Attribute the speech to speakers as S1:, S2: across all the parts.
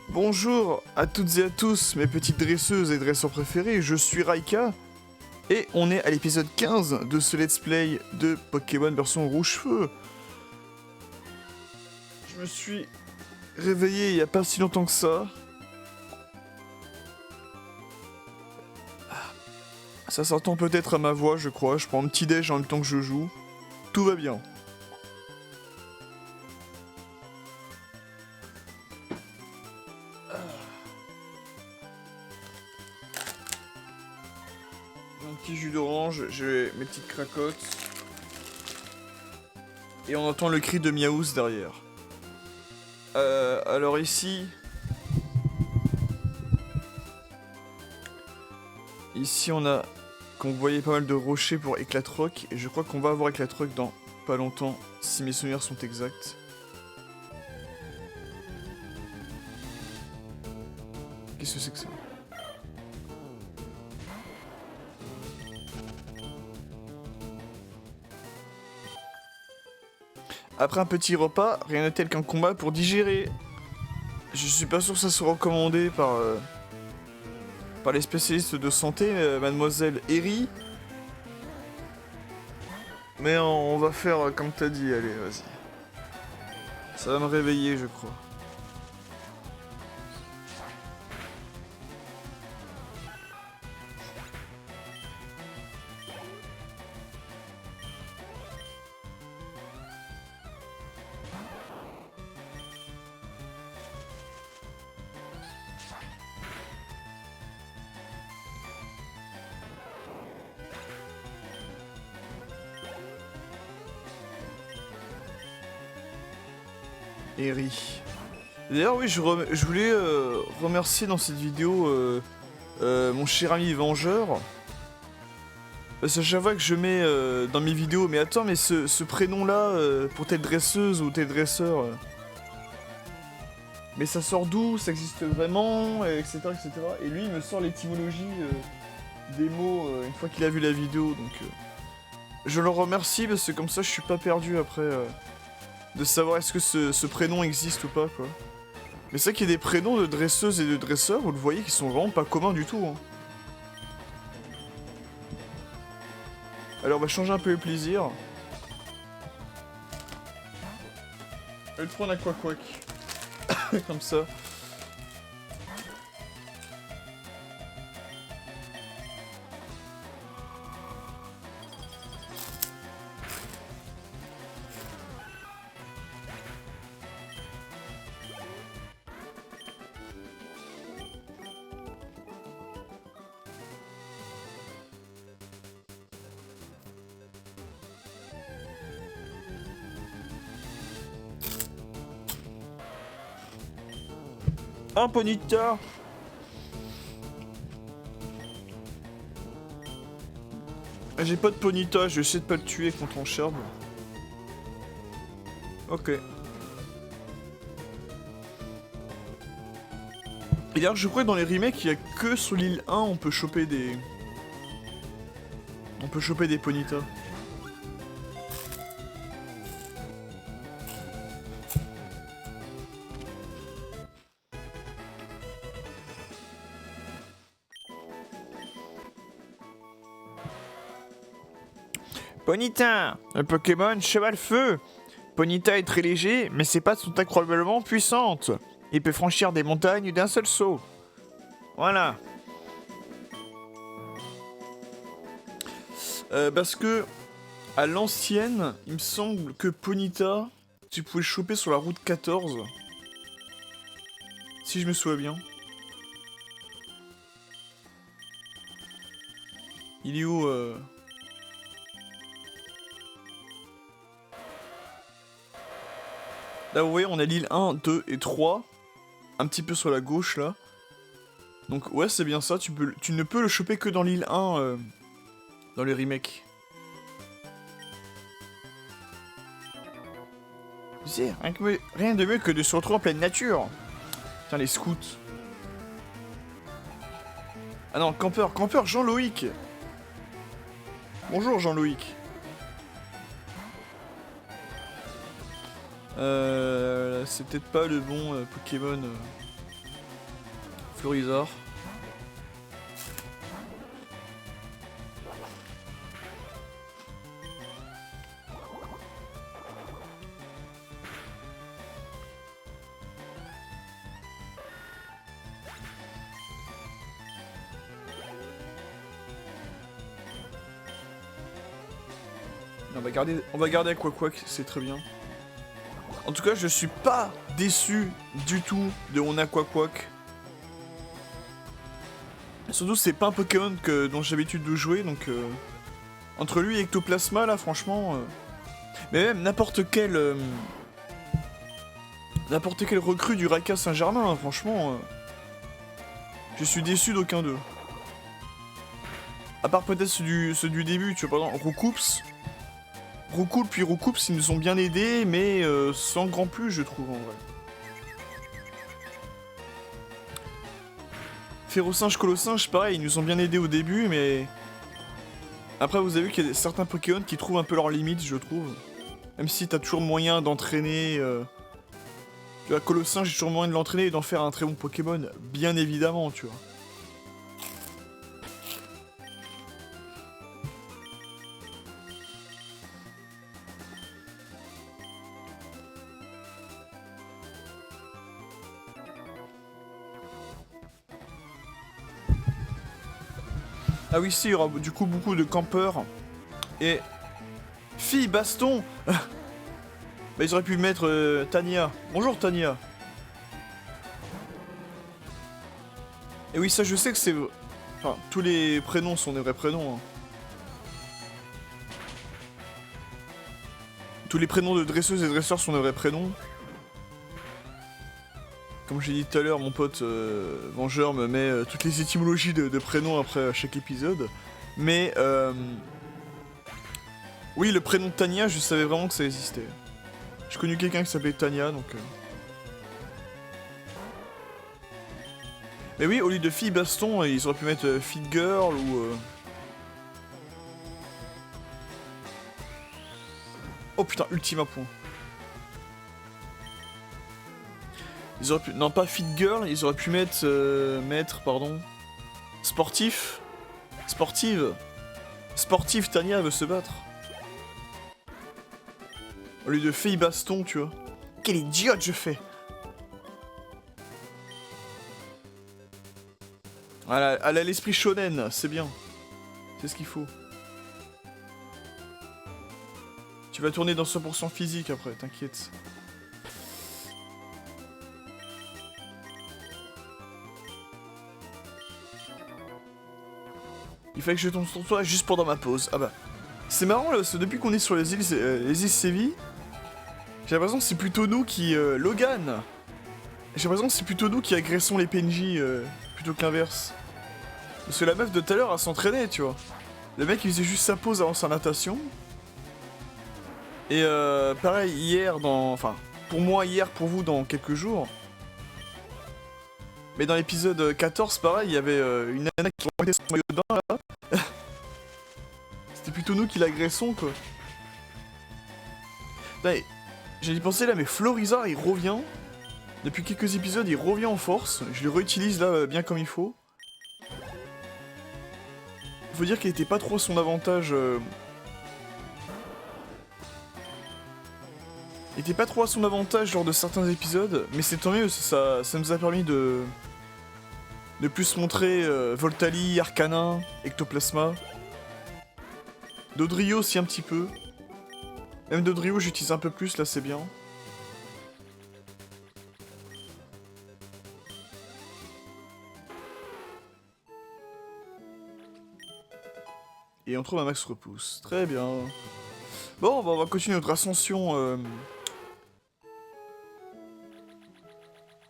S1: Bonjour à toutes et à tous, mes petites dresseuses et dresseurs préférés, je suis Raika, et on est à l'épisode 15 de ce let's play de Pokémon version rouge-feu. Je me suis réveillé il n'y a pas si longtemps que ça. Ça s'entend peut-être à ma voix, je crois, je prends un petit déj en même temps que je joue. Tout va bien. Un petit jus d'orange, j'ai mes petites cracottes. Et on entend le cri de Miaous derrière. Alors ici... Ici on a, comme vous voyez, pas mal de rochers pour Éclatroc. Et je crois qu'on va avoir Éclatroc dans pas longtemps, si mes souvenirs sont exacts. Qu'est-ce que c'est que ça ? Après un petit repas, rien de tel qu'un combat pour digérer. Je suis pas sûr que ça soit recommandé par les spécialistes de santé, mademoiselle Eri. Mais on va faire comme t'as dit, allez, vas-y. Ça va me réveiller, je crois. Eri. D'ailleurs, oui, je voulais remercier dans cette vidéo mon cher ami Vengeur. Parce que chaque fois que je mets dans mes vidéos, mais attends, mais ce prénom-là, pour telle dresseuse ou tel dresseur, mais ça sort d'où? Ça existe vraiment, etc., etc. Et lui, il me sort l'étymologie des mots une fois qu'il a vu la vidéo, donc je le remercie parce que comme ça, je suis pas perdu après de savoir est-ce que ce prénom existe ou pas, quoi. Mais c'est vrai qu'il y a des prénoms de dresseuses et de dresseurs, vous le voyez, qui sont vraiment pas communs du tout, hein. Alors on va changer un peu le plaisir. Je vais le prendre à Quack. Comme ça. Un Ponyta. J'ai pas de Ponyta, je vais essayer de pas le tuer contre mon Sherb. Ok. Et d'ailleurs, je crois que dans les remakes, il y a que sur l'île 1 on peut choper des... On peut choper des Ponyta. Ponyta, un Pokémon cheval-feu. Ponyta est très léger, mais ses pattes sont incroyablement puissantes. Il peut franchir des montagnes d'un seul saut. Voilà. Parce que, à l'ancienne, il me semble que Ponyta, tu pouvais le choper sur la route 14. Si je me souviens bien. Il est où Là, vous voyez, on a l'île 1, 2 et 3. Un petit peu sur la gauche, là. Donc, ouais, c'est bien ça. Tu ne peux le choper que dans l'île 1, dans les remakes. Tu sais, rien de mieux que de se retrouver en pleine nature. Tiens, les scouts. Ah non, campeur, Jean-Loïc. Bonjour, Jean-Loïc. C'est peut-être pas le bon Pokémon Florizard. On va garder Quack, c'est très bien. En tout cas, je suis pas déçu du tout de On a Quack. Surtout, c'est pas un Pokémon dont j'ai l'habitude de jouer, donc... entre lui et Ectoplasma, là, franchement... Mais même n'importe quel recrue du Raka Saint-Germain, hein, franchement... je suis déçu d'aucun d'eux. À part peut-être ceux du début, tu vois, par exemple, Roucoups puis Roucoups, ils nous ont bien aidés, mais sans grand plus, je trouve, en vrai. Férocinge, Colossinge, pareil, ils nous ont bien aidés au début, mais... Après, vous avez vu qu'il y a certains Pokémon qui trouvent un peu leurs limites, je trouve. Même si t'as toujours moyen d'entraîner... Tu vois, Colossinge, j'ai toujours moyen de l'entraîner et d'en faire un très bon Pokémon, bien évidemment, tu vois. Ah oui, si, il y aura du coup beaucoup de campeurs. Et... Fille, baston. Bah ils auraient pu mettre Tania. Bonjour Tania. Et oui, ça je sais que c'est... Enfin, tous les prénoms sont des vrais prénoms. Hein. Tous les prénoms de dresseuses et dresseurs sont des vrais prénoms. Comme j'ai dit tout à l'heure, mon pote Vengeur me met toutes les étymologies de prénoms après chaque épisode. Mais oui, le prénom de Tania, je savais vraiment que ça existait. J'ai connu quelqu'un qui s'appelait Tania, donc... Mais oui, au lieu de fille baston, ils auraient pu mettre Fit Girl ou... Oh putain, Ultima point. Ils auraient pu... Non, pas Fit Girl, ils auraient pu mettre... pardon... Sportif. Sportive. Sportive, Tania veut se battre. Au lieu de fille baston, tu vois. Quelle idiote je fais. Elle a l'esprit shonen, c'est bien. C'est ce qu'il faut. Tu vas tourner dans 100% physique après, t'inquiète. Il fallait que je tombe sur toi juste pendant ma pause. Ah bah. C'est marrant là, parce que depuis qu'on est sur les îles Séville, j'ai l'impression que c'est plutôt nous qui... Logan. J'ai l'impression que c'est plutôt nous qui agressons les PNJ plutôt que l'inverse. Parce que la meuf de tout à l'heure, elle s'entraînait, tu vois. Le mec, il faisait juste sa pause avant sa natation. Et pareil, hier, Enfin, pour moi, hier, pour vous, dans quelques jours. Mais dans l'épisode 14, pareil, il y avait une nana qui remettait son maillot de bain, là. C'était plutôt nous qui l'agressons, quoi. Putain, j'ai y pensé là, mais Florizard, il revient. Depuis quelques épisodes, il revient en force. Je le réutilise là, bien comme il faut. Faut dire qu'il était pas trop à son avantage. Il était pas trop à son avantage lors de certains épisodes, mais c'est tant mieux, ça nous a permis de plus montrer Voltali, Arcanin, Ectoplasma. Dodrio aussi un petit peu. Même Dodrio j'utilise un peu plus, là c'est bien. Et on trouve un max repousse. Très bien. Bon, bah, on va continuer notre ascension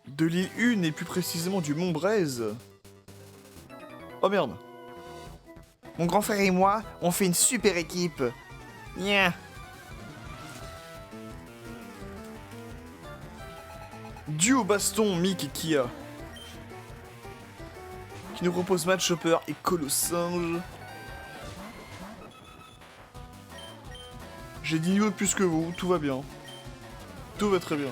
S1: de l'île 1 et plus précisément du Mont Braise. Oh merde. Mon grand frère et moi, on fait une super équipe. Nya. Duo baston, Mick et Kia. Qui nous propose Matchhopper et Colossinge. J'ai 10 niveaux de plus que vous, tout va bien. Tout va très bien.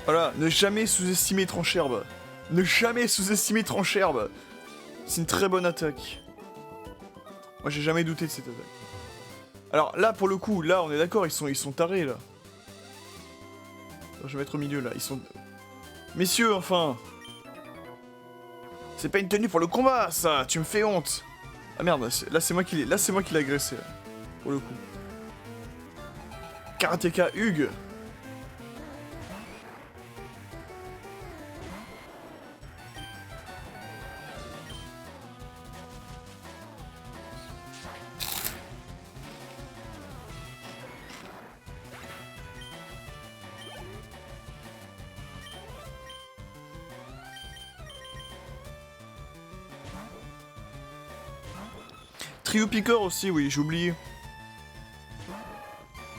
S1: Voilà, ne jamais sous-estimer Trancherbe. Ne jamais sous-estimer Trancherbe. C'est une très bonne attaque. Moi j'ai jamais douté de cette attaque. Alors là pour le coup, là on est d'accord, ils sont tarés là. Alors, je vais mettre au milieu là, ils sont... Messieurs, enfin. C'est pas une tenue pour le combat ça, tu me fais honte. Ah merde, là c'est moi qui l'ai agressé là, pour le coup. Karateka Hugues. Trio Picker aussi, oui, j'ai oublié.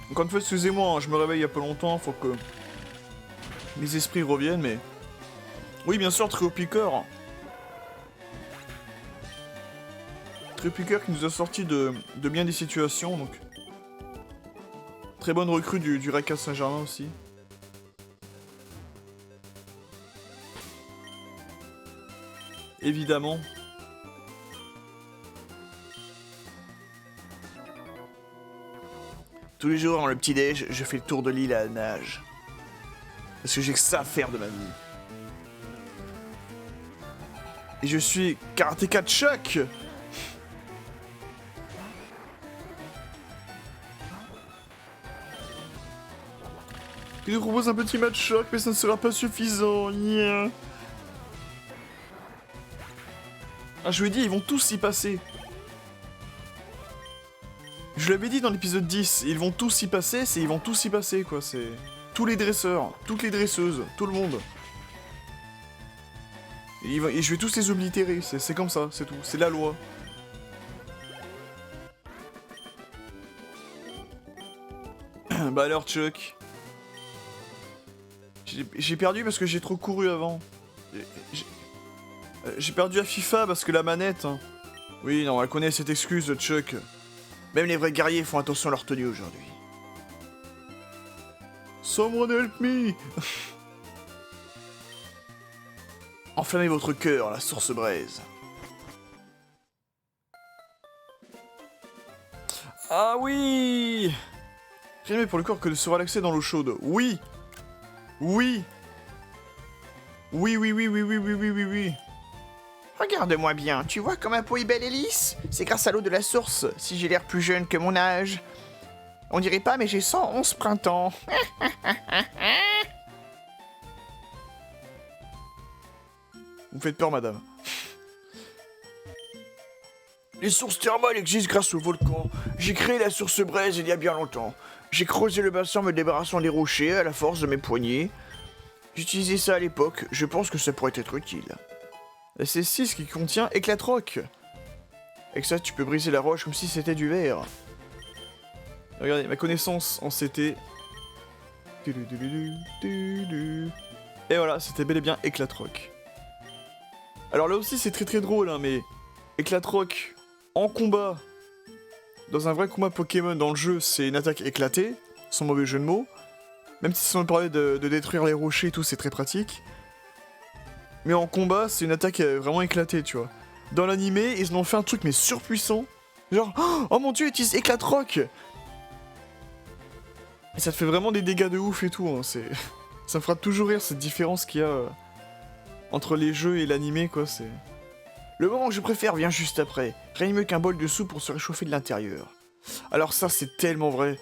S1: Encore une fois, excusez-moi, hein, je me réveille il y a pas longtemps, faut que mes esprits reviennent, mais... Oui, bien sûr, Trio Picker. Trio Picker qui nous a sorti de bien des situations, donc... Très bonne recrue du Raka Saint-Germain aussi. Évidemment. Tous les jours, dans le petit-déj, je fais le tour de l'île à la nage. Parce que j'ai que ça à faire de ma vie. Et je suis Karateka Chuck. Il nous propose un petit match choc, mais ça ne sera pas suffisant. Yeah. Ah, je lui ai dit, ils vont tous y passer. Je l'avais dit dans l'épisode 10, ils vont tous y passer, ils vont tous y passer, quoi, c'est... Tous les dresseurs, toutes les dresseuses, tout le monde. Et je vais tous les oblitérer, c'est comme ça, c'est tout, c'est la loi. Bah alors, Chuck. J'ai perdu parce que j'ai trop couru avant. J'ai perdu à FIFA parce que la manette... Hein. Oui, non, elle connaît cette excuse, Chuck. Même les vrais guerriers font attention à leur tenue aujourd'hui. Someone help me. Enflammez votre cœur, la source braise. Ah oui. Rien de mieux pour le corps que de se relaxer dans l'eau chaude. Oui. Oui. Oui, oui, oui, oui, oui, oui, oui, oui, oui. Regarde-moi bien, tu vois comme ma peau est belle et lisse? C'est grâce à l'eau de la source, si j'ai l'air plus jeune que mon âge. On dirait pas, mais j'ai 111 printemps. Vous me faites peur, madame. Les sources thermales existent grâce au volcan. J'ai créé la source braise il y a bien longtemps. J'ai creusé le bassin me débarrassant des rochers à la force de mes poignets. J'utilisais ça à l'époque, je pense que ça pourrait être utile. C'est 6 qui contient éclate-roc. Avec ça, tu peux briser la roche comme si c'était du verre. Regardez, ma connaissance en CT. Et voilà, c'était bel et bien éclate-roc. Alors là aussi, c'est très très drôle, hein, mais éclate-roc en combat, dans un vrai combat Pokémon dans le jeu, c'est une attaque éclatée, sans mauvais jeu de mots. Même si on parlait de détruire les rochers et tout, c'est très pratique. Mais en combat, c'est une attaque vraiment éclatée, tu vois. Dans l'animé, ils en ont fait un truc mais surpuissant. Genre, oh mon dieu, utilise éclate-roc. Et ça te fait vraiment des dégâts de ouf et tout, hein, c'est... Ça me fera toujours rire, cette différence qu'il y a entre les jeux et l'animé, quoi, c'est... Le moment que je préfère vient juste après. Rien de mieux qu'un bol de soupe pour se réchauffer de l'intérieur. Alors ça, c'est tellement vrai.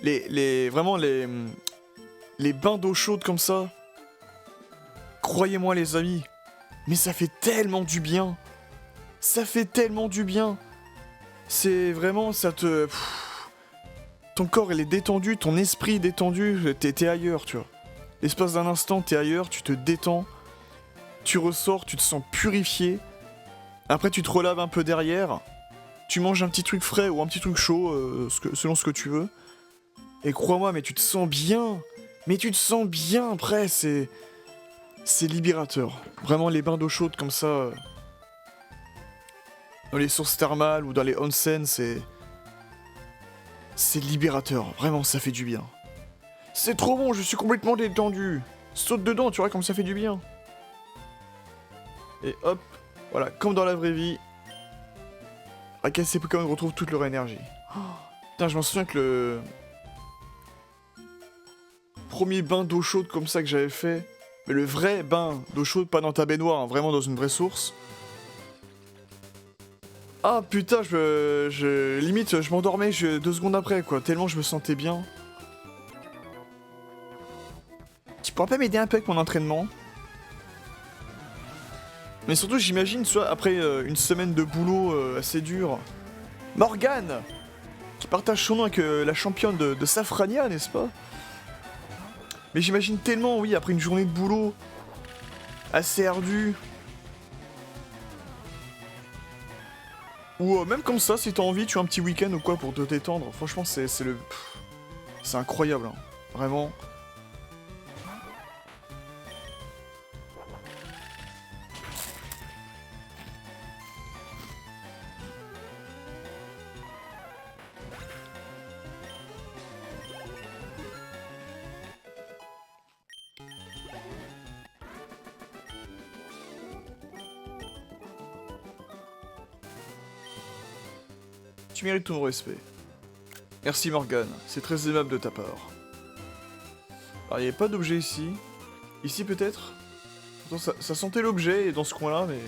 S1: Vraiment, les bains d'eau chaude comme ça... Croyez-moi les amis, mais ça fait tellement du bien. Ça fait tellement du bien. C'est vraiment, ça te... Ton corps, il est détendu, ton esprit est détendu, t'es ailleurs, tu vois. L'espace d'un instant, t'es ailleurs, tu te détends. Tu ressors, tu te sens purifié. Après, tu te relaves un peu derrière. Tu manges un petit truc frais ou un petit truc chaud, selon ce que tu veux. Et crois-moi, mais tu te sens bien. Mais tu te sens bien après, c'est libérateur. Vraiment, les bains d'eau chaude comme ça, dans les sources thermales ou dans les onsen, c'est C'est libérateur, vraiment, ça fait du bien. C'est trop bon, je suis complètement détendu. Saute dedans, tu vois comme ça fait du bien. Et hop, voilà, comme dans la vraie vie. Ces Pokémon retrouvent toute leur énergie. Oh, putain, je m'en souviens que le premier bain d'eau chaude comme ça que j'avais fait, mais le vrai bain d'eau chaude, pas dans ta baignoire, hein, vraiment dans une vraie source. Ah putain, limite, je m'endormais 2 secondes après, quoi, tellement je me sentais bien. Tu pourrais pas m'aider un peu avec mon entraînement? Mais surtout, j'imagine, soit après une semaine de boulot assez dur, Morgane, qui partage son nom avec la championne de Safrania, n'est-ce pas? Mais j'imagine tellement, oui, après une journée de boulot assez ardue, ou même comme ça, si t'as envie, tu as un petit week-end ou quoi pour te détendre. Franchement, c'est incroyable, hein. Vraiment. Tu mérites tout mon respect. Merci Morgane, c'est très aimable de ta part. Alors il n'y avait pas d'objet ici. Ici peut-être? Pourtant ça sentait l'objet dans ce coin-là, mais...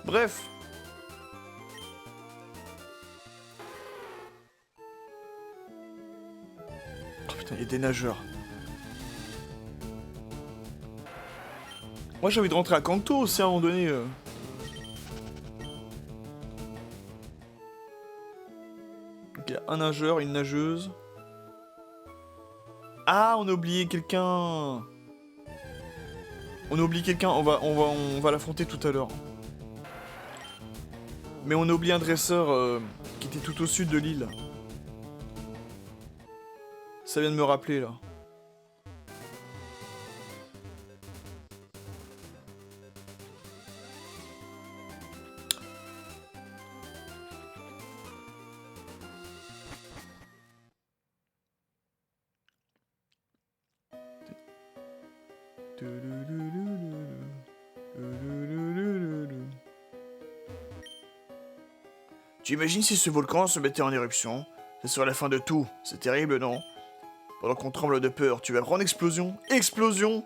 S1: Bref. Oh putain, il y a des nageurs. Moi j'ai envie de rentrer à Kanto aussi à un moment donné. Il y a un nageur, une nageuse. Ah, on a oublié quelqu'un. On a oublié quelqu'un, on va l'affronter tout à l'heure. Mais on a oublié un dresseur qui était tout au sud de l'île. Ça vient de me rappeler là. Tu imagines si ce volcan se mettait en éruption? Ce serait la fin de tout. C'est terrible, non? Pendant qu'on tremble de peur, tu vas prendre explosion. Explosion!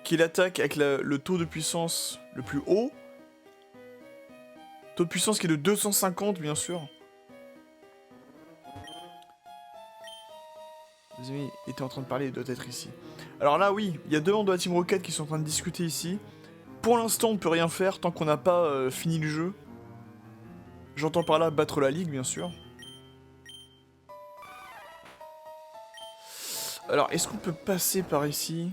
S1: Qui l'attaque avec le taux de puissance le plus haut. Taux de puissance qui est de 250, bien sûr. Les amis étaient en train de parler, il doit être ici. Alors là, oui, il y a 2 membres de la Team Rocket qui sont en train de discuter ici. Pour l'instant, on ne peut rien faire tant qu'on n'a pas fini le jeu. J'entends par là battre la ligue, bien sûr. Alors, est-ce qu'on peut passer par ici?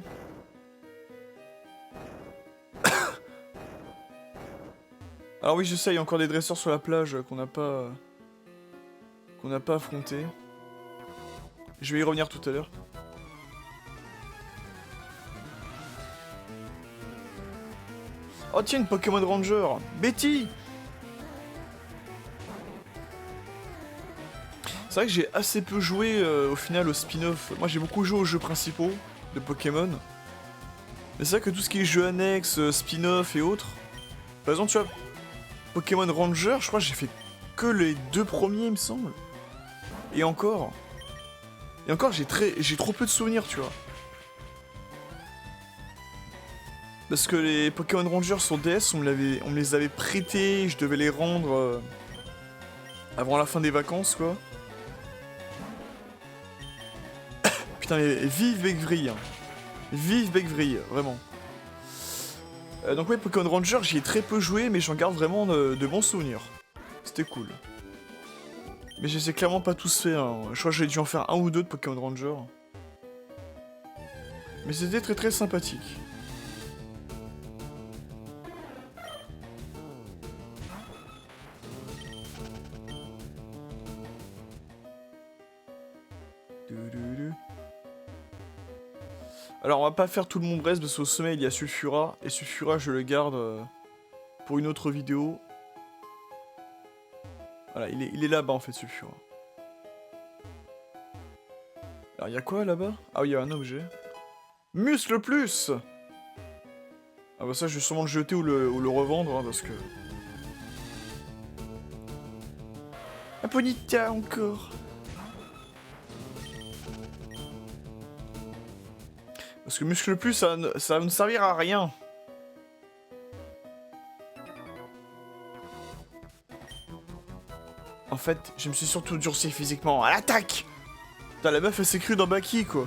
S1: Alors oui, je sais, il y a encore des dresseurs sur la plage qu'on n'a pas affrontés. Je vais y revenir tout à l'heure. Oh tiens, une Pokémon Ranger! Betty! C'est vrai que j'ai assez peu joué au final au spin-off. Moi j'ai beaucoup joué aux jeux principaux de Pokémon. Mais c'est vrai que tout ce qui est jeux annexes, spin-off et autres... Par exemple, tu vois, Pokémon Ranger, je crois que j'ai fait que les 2 premiers, il me semble. Et encore... j'ai trop peu de souvenirs, tu vois. Parce que les Pokémon Rangers sur DS, on me les avait prêtés, je devais les rendre avant la fin des vacances, quoi. Putain, mais vive Beckvrille, hein. Vive Beckvrille, vraiment. Donc ouais, Pokémon Ranger, j'y ai très peu joué, mais j'en garde vraiment de bons souvenirs. C'était cool. Mais je les ai clairement pas tous faits, hein. Je crois que j'ai dû en faire 1 ou 2 de Pokémon Ranger. Mais c'était très très sympathique. Alors on va pas faire tout le Mont Brest parce qu'au sommet il y a Sulfura. Et Sulfura je le garde pour une autre vidéo. Voilà. Voilà, il est là-bas en fait, Sulfura. Alors, il y a quoi là-bas? Ah oui, il y a un objet. Muscle plus! Ah bah ça, je vais sûrement le jeter ou le revendre, hein, parce que... Un Ponyta encore. Parce que muscle plus, ça va me servir à rien. En fait, je me suis surtout durci physiquement. À l'attaque! Putain, la meuf, elle s'est crue dans Baki, quoi.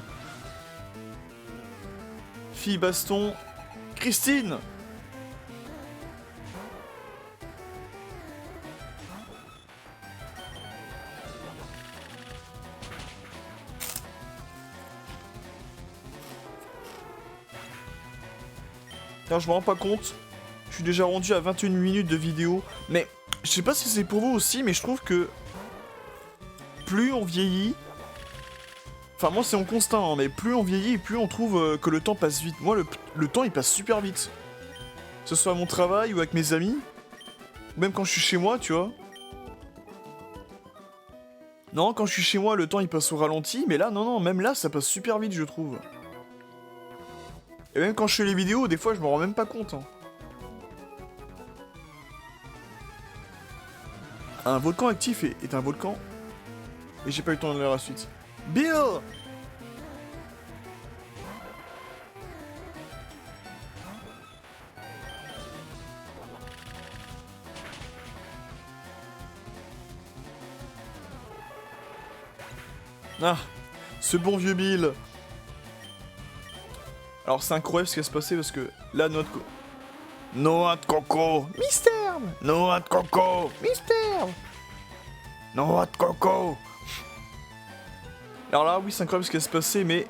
S1: Fille baston. Christine! Alors, je me rends pas compte. Je suis déjà rendu à 21 minutes de vidéo. Mais, je sais pas si c'est pour vous aussi, mais je trouve que... plus on vieillit... Enfin, moi, c'est mon constat, hein, mais plus on vieillit, plus on trouve que le temps passe vite. Moi, le temps, il passe super vite. Que ce soit à mon travail ou avec mes amis. Ou même quand je suis chez moi, tu vois. Non, quand je suis chez moi, le temps, il passe au ralenti. Mais là, non, même là, ça passe super vite, je trouve. Et même quand je fais les vidéos, des fois, je me rends même pas compte. Hein. Un volcan actif est un volcan. Et j'ai pas eu le temps de lire la suite. Bill! Ah, ce bon vieux Bill. Alors c'est incroyable ce qui va se passer parce que là, noix de coco, mystère. Noix de coco, mystère. Noix de coco. Alors là, oui, c'est incroyable ce qui va se passer, mais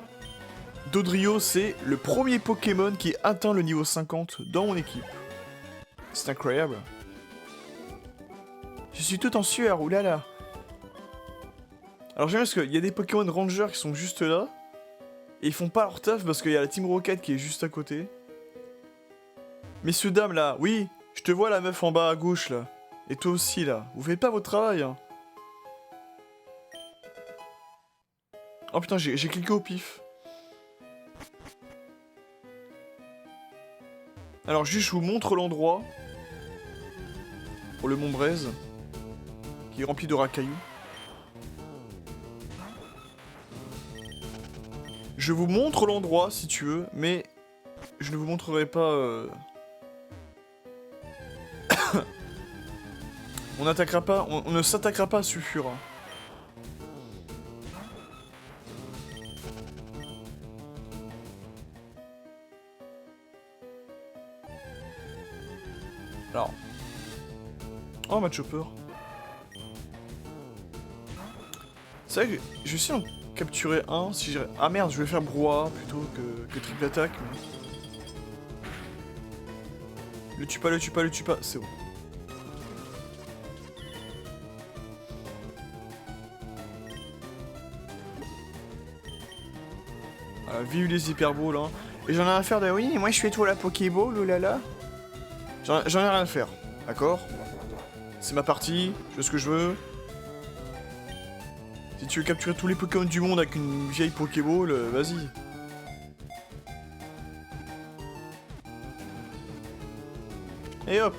S1: Dodrio, c'est le premier Pokémon qui atteint le niveau 50 dans mon équipe. C'est incroyable. Je suis tout en sueur, oulala. Alors j'aime bien parce qu'il y a des Pokémon Rangers qui sont juste là. Et ils font pas leur taf parce qu'il y a la Team Rocket qui est juste à côté. Messieurs, dames, là, oui, je te vois la meuf en bas à gauche, là. Et toi aussi, là. Vous faites pas votre travail, hein. Oh putain, j'ai cliqué au pif. Alors juste, je vous montre l'endroit. Pour le Mont Braise. Qui est rempli de racailloux. Je vous montre l'endroit, si tu veux, mais... je ne vous montrerai pas... On n'attaquera pas... On ne s'attaquera pas à Sulfura. Alors... Oh, ma chopper. C'est vrai que je vais essayer d'en capturer un si j'ai... Ah merde, je vais faire brouhaha plutôt que triple attaque. Mais... Le tue pas, c'est bon. Voilà, vive les hyperballs, hein. Et j'en ai rien à faire de... Oui, moi je fais tout à la Pokéball, oulala. J'en ai rien à faire, d'accord? C'est ma partie, je fais ce que je veux. Si tu veux capturer tous les Pokémon du monde avec une vieille Pokéball, vas-y. Et hop.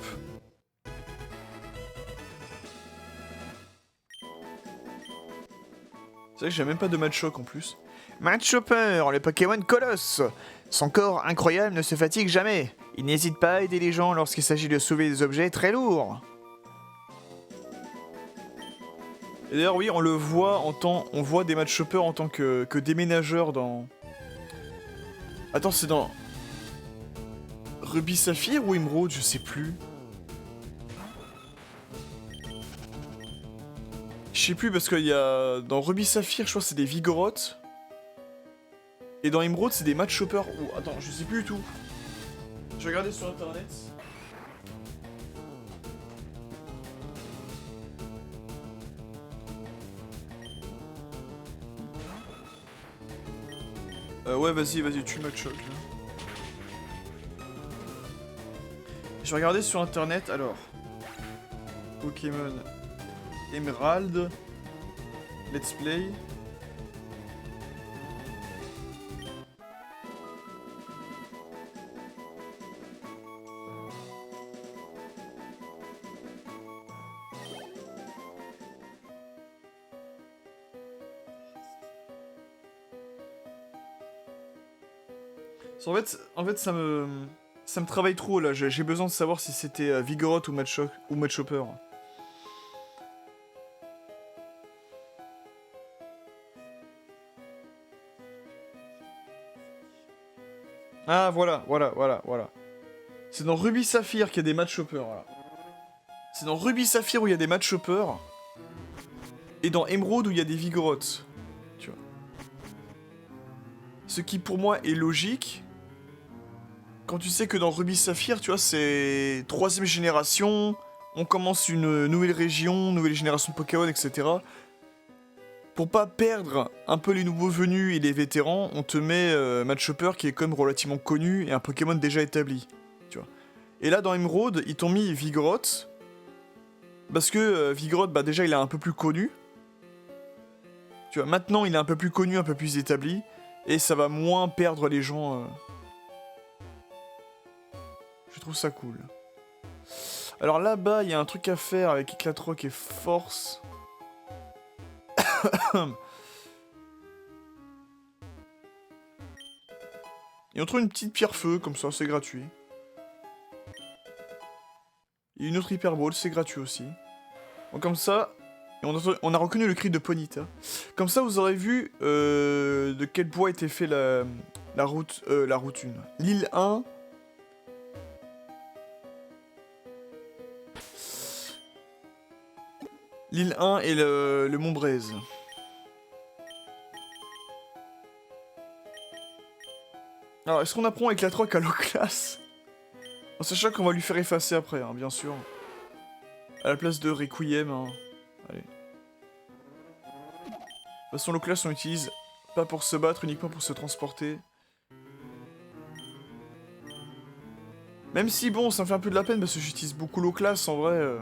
S1: C'est vrai que j'ai même pas de Machoke en plus. Machopper, le Pokémon Colosse. Son corps incroyable ne se fatigue jamais. Il n'hésite pas à aider les gens lorsqu'il s'agit de sauver des objets très lourds. Et d'ailleurs, oui, on le voit on voit des Machopper en tant que déménageurs dans... Attends, c'est dans... Ruby Saphir ou Emerald, je sais plus. Je sais plus parce qu'il y a... Dans Ruby Saphir, je crois que c'est des Vigoroth. Et dans Emerald, c'est des Machopper. Oh, attends, je sais plus du tout. Je vais regarder sur internet. Ouais, vas-y, tue Machoke. Je vais regarder sur internet, alors. Pokémon Emerald. Let's play. En fait, ça me travaille trop là. J'ai besoin de savoir si c'était Vigoroth ou Mad Chopper. Ah voilà. C'est dans Ruby Saphir qu'il y a des Mad Chopper. Voilà. C'est dans Ruby Saphir où il y a des Mad Chopper. Et dans Emerald où il y a des Vigoroth. Tu vois. Ce qui pour moi est logique. Quand tu sais que dans Ruby Saphir, tu vois, c'est 3ème génération, on commence une nouvelle région, nouvelle génération de Pokémon, etc. Pour pas perdre un peu les nouveaux venus et les vétérans, on te met Mad Chopper qui est quand même relativement connu et un Pokémon déjà établi, tu vois. Et là, dans Emerald, ils t'ont mis Vigoroth, parce que Vigoroth, bah déjà, il est un peu plus connu. Tu vois, maintenant, il est un peu plus connu, un peu plus établi, et ça va moins perdre les gens... Je trouve ça cool. Alors là-bas, il y a un truc à faire avec Éclatroc et Force. Et on trouve une petite pierre feu, comme ça, c'est gratuit. Et une autre Hyperball, c'est gratuit aussi. Donc comme ça, et on a reconnu le cri de Ponyta. Comme ça, vous aurez vu de quel bois était fait la route 1. L'île 1... L'île 1 et le Mont Braise. Alors, est-ce qu'on apprend avec la troc à l'eau-classe? En sachant qu'on va lui faire effacer après, hein, bien sûr. À la place de Requiem, hein. Allez. De toute façon, l'eau-classe, on l'utilise pas pour se battre, uniquement pour se transporter. Même si, bon, ça me fait un peu de la peine, parce que j'utilise beaucoup l'eau-classe, en vrai...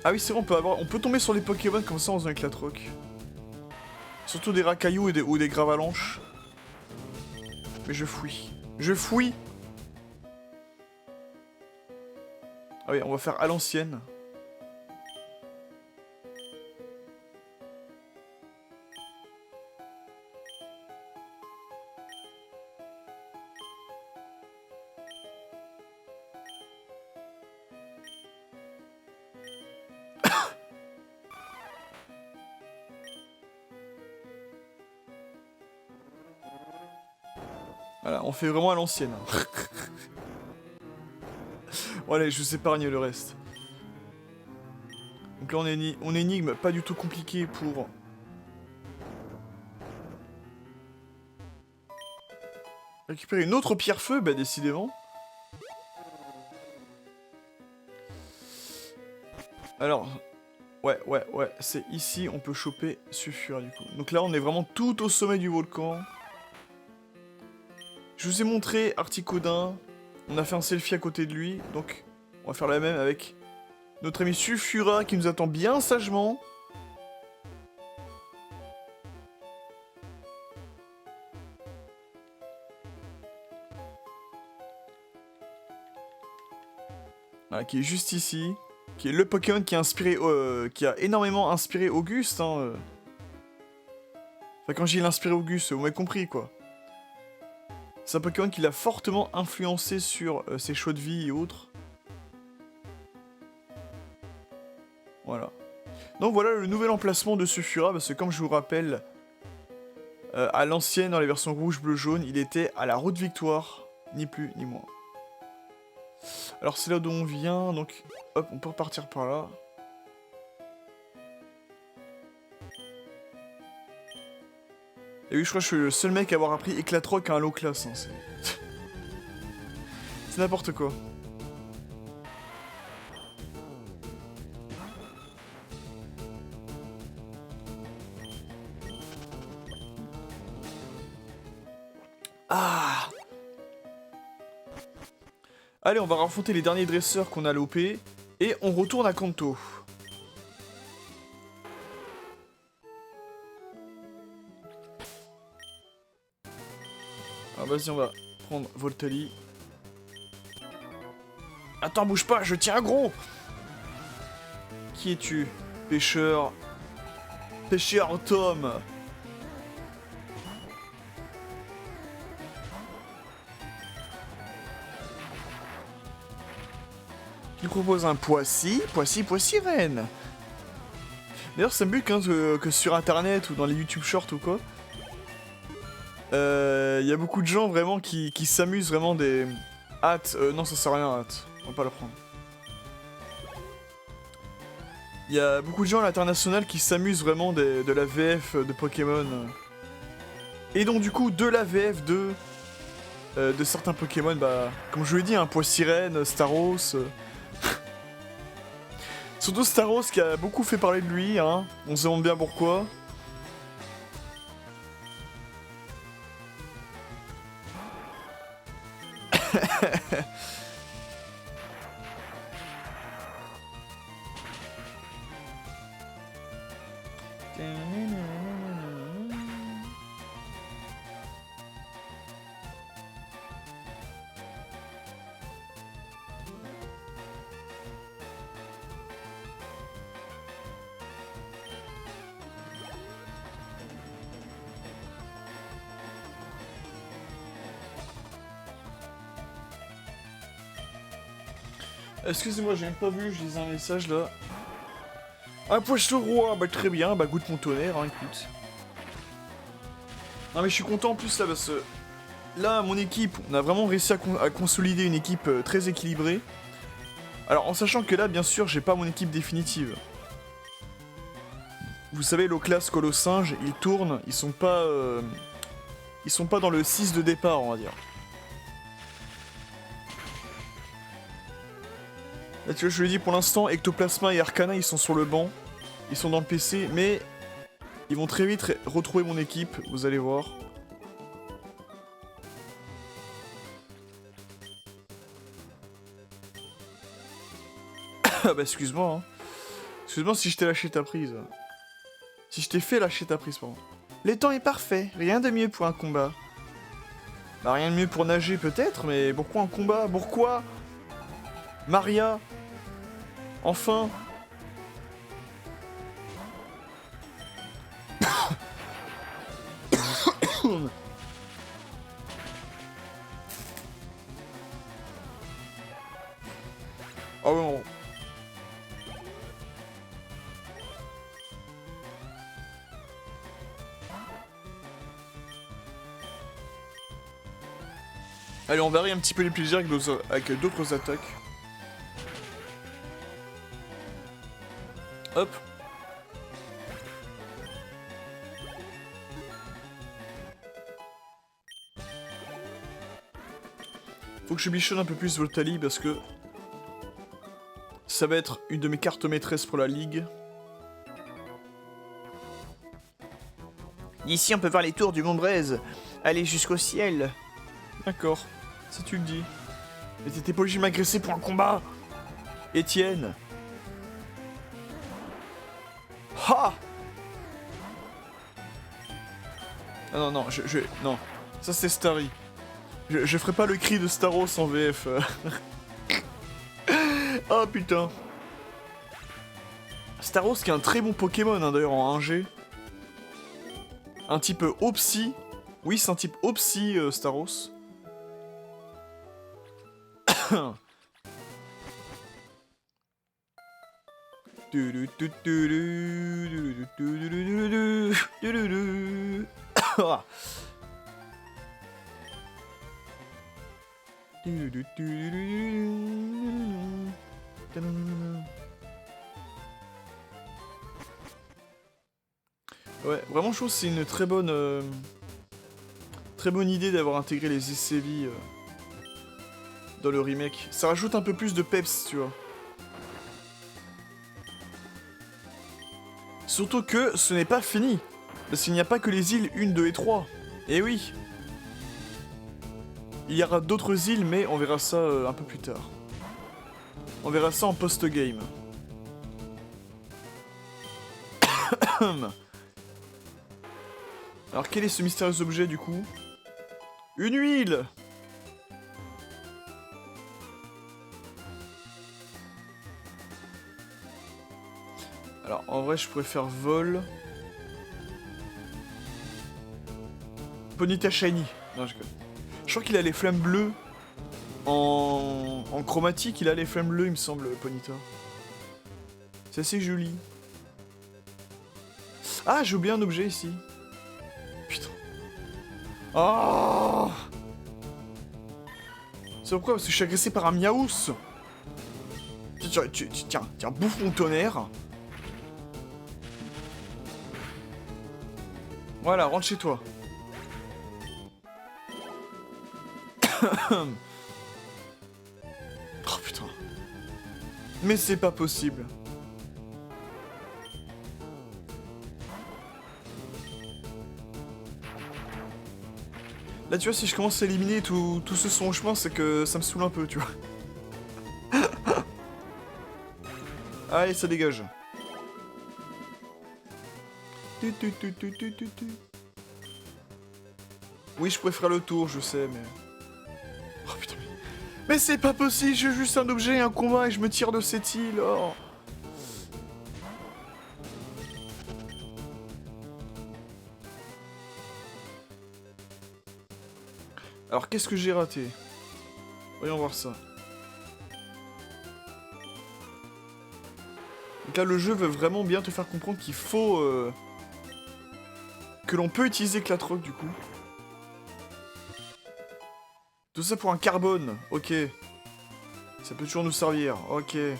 S1: Ah oui, c'est vrai, on peut tomber sur les Pokémon comme ça en faisant avec la troc. Surtout des racailloux ou des gravalanches. Mais je fouille. Je fouille. Ah oui, on va faire à l'ancienne. Voilà, on fait vraiment à l'ancienne. Bon allez, je vous épargne le reste. Donc là on énigme pas du tout compliqué pour... récupérer une autre pierre feu, bah décidément. Alors, ouais, c'est ici on peut choper Sulfura du coup. Donc là on est vraiment tout au sommet du volcan. Je vous ai montré Articodin, on a fait un selfie à côté de lui, donc on va faire la même avec notre ami Sulfura qui nous attend bien sagement. Voilà, qui est juste ici, qui est le Pokémon qui a inspiré, qui a énormément inspiré Auguste. Hein, Enfin quand j'ai inspiré Auguste, vous m'avez compris quoi. C'est un Pokémon qui l'a fortement influencé sur ses choix de vie et autres. Voilà. Donc voilà le nouvel emplacement de Sulfura, parce que comme je vous rappelle, à l'ancienne, dans les versions rouge, bleu, jaune, il était à la route Victoire, ni plus ni moins. Alors c'est là d'où on vient, donc hop, on peut repartir par là. Et oui, je crois que je suis le seul mec à avoir appris Éclatroc à un low class, hein, c'est... c'est n'importe quoi. Ah! Allez, on va raffronter les derniers dresseurs qu'on a lopés. Et on retourne à Kanto. Alors vas-y, on va prendre Voltali. Attends, bouge pas, je tiens un gros. Qui es-tu? Pêcheur. Pêcheur Tom. Il propose un Poissy, reine. D'ailleurs, ça me bute hein, que sur internet ou dans les YouTube Shorts ou quoi. Il y a beaucoup de gens vraiment qui s'amusent vraiment des... Hâte, non ça sert à rien, hâte. On va pas la prendre. Il y a beaucoup de gens à l'international qui s'amusent vraiment de la VF de Pokémon. Et donc du coup, de la VF de certains Pokémon, bah... Comme je vous l'ai dit, hein, Poissy-Reine, Staros... Surtout Staros qui a beaucoup fait parler de lui, hein. On se demande bien pourquoi. Excusez-moi, j'ai même pas vu, je lisais un message là. Un poisson roi, bah très bien, bah goûte mon tonnerre, hein, écoute. Non mais je suis content en plus là parce que là, mon équipe, on a vraiment réussi à consolider une équipe très équilibrée. Alors en sachant que là, bien sûr, j'ai pas mon équipe définitive. Vous savez, l'Oclas Colossinge, ils tournent, ils sont pas dans le 6 de départ, on va dire. Là, tu vois, je lui ai dit pour l'instant, Ectoplasma et Arcana, ils sont sur le banc. Ils sont dans le PC, mais ils vont très vite retrouver mon équipe, vous allez voir. Ah bah excuse-moi, hein. Excuse-moi si je t'ai lâché ta prise. Si je t'ai fait lâcher ta prise, pardon. Le temps est parfait, rien de mieux pour un combat. Bah rien de mieux pour nager peut-être, mais pourquoi un combat? Pourquoi Maria? Enfin. Oh non. Allez, on varie un petit peu les plaisirs avec d'autres attaques. Hop. Faut que je bichonne un peu plus Voltali parce que ça va être une de mes cartes maîtresses pour la ligue. D'ici on peut voir les tours du Mont Braise. Aller jusqu'au ciel. D'accord, si tu le dis. Mais t'étais pas obligé de m'agresser pour un combat, Étienne. Ha! Ah non, non, non. Ça c'est Starry. Je ferai pas le cri de Staros en VF. Oh putain. Staros qui est un très bon Pokémon hein, d'ailleurs en 1G. Un type Opsy. Oui, c'est un type Opsy Staros. Ouais, vraiment je trouve que c'est une très bonne idée d'avoir intégré les essais-vie dans le remake. Ça rajoute un peu plus de peps, tu vois. Surtout que ce n'est pas fini. Parce qu'il n'y a pas que les îles 1, 2 et 3. Eh oui. Il y aura d'autres îles, mais on verra ça un peu plus tard. On verra ça en post-game. Alors quel est ce mystérieux objet du coup? Une huile! Alors en vrai je pourrais faire vol. Ponyta Shiny. Non je connais. Je crois qu'il a les flammes bleues. En chromatique il a les flammes bleues il me semble Ponyta. C'est assez joli. Ah j'ai oublié un objet ici. Putain. Oh. C'est pourquoi? Parce que je suis agressé par un miaous. Tiens, bouffe mon tonnerre. Voilà, rentre chez toi. Oh putain. Mais c'est pas possible. Là tu vois si je commence à éliminer tout ce son chemin c'est que ça me saoule un peu tu vois. Allez ça dégage. Oui je pourrais faire le tour je sais mais... Oh putain mais c'est pas possible, j'ai juste un objet, un combat et je me tire de cette île. Oh. Alors qu'est-ce que j'ai raté? Voyons voir ça. Donc là le jeu veut vraiment bien te faire comprendre qu'il faut... que l'on peut utiliser Clatrock du coup. Tout ça pour un carbone, ok. Ça peut toujours nous servir, ok. Et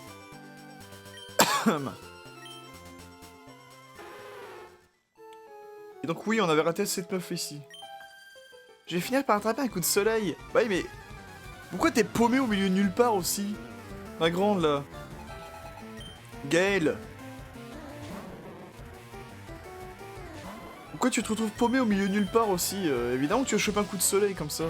S1: donc oui, on avait raté cette meuf ici. Je vais finir par attraper un coup de soleil. Bah oui, mais... Pourquoi t'es paumé au milieu de nulle part aussi? Ma grande, là. Gaël. Pourquoi tu te retrouves paumé au milieu de nulle part aussi? Évidemment que tu vas choper un coup de soleil comme ça.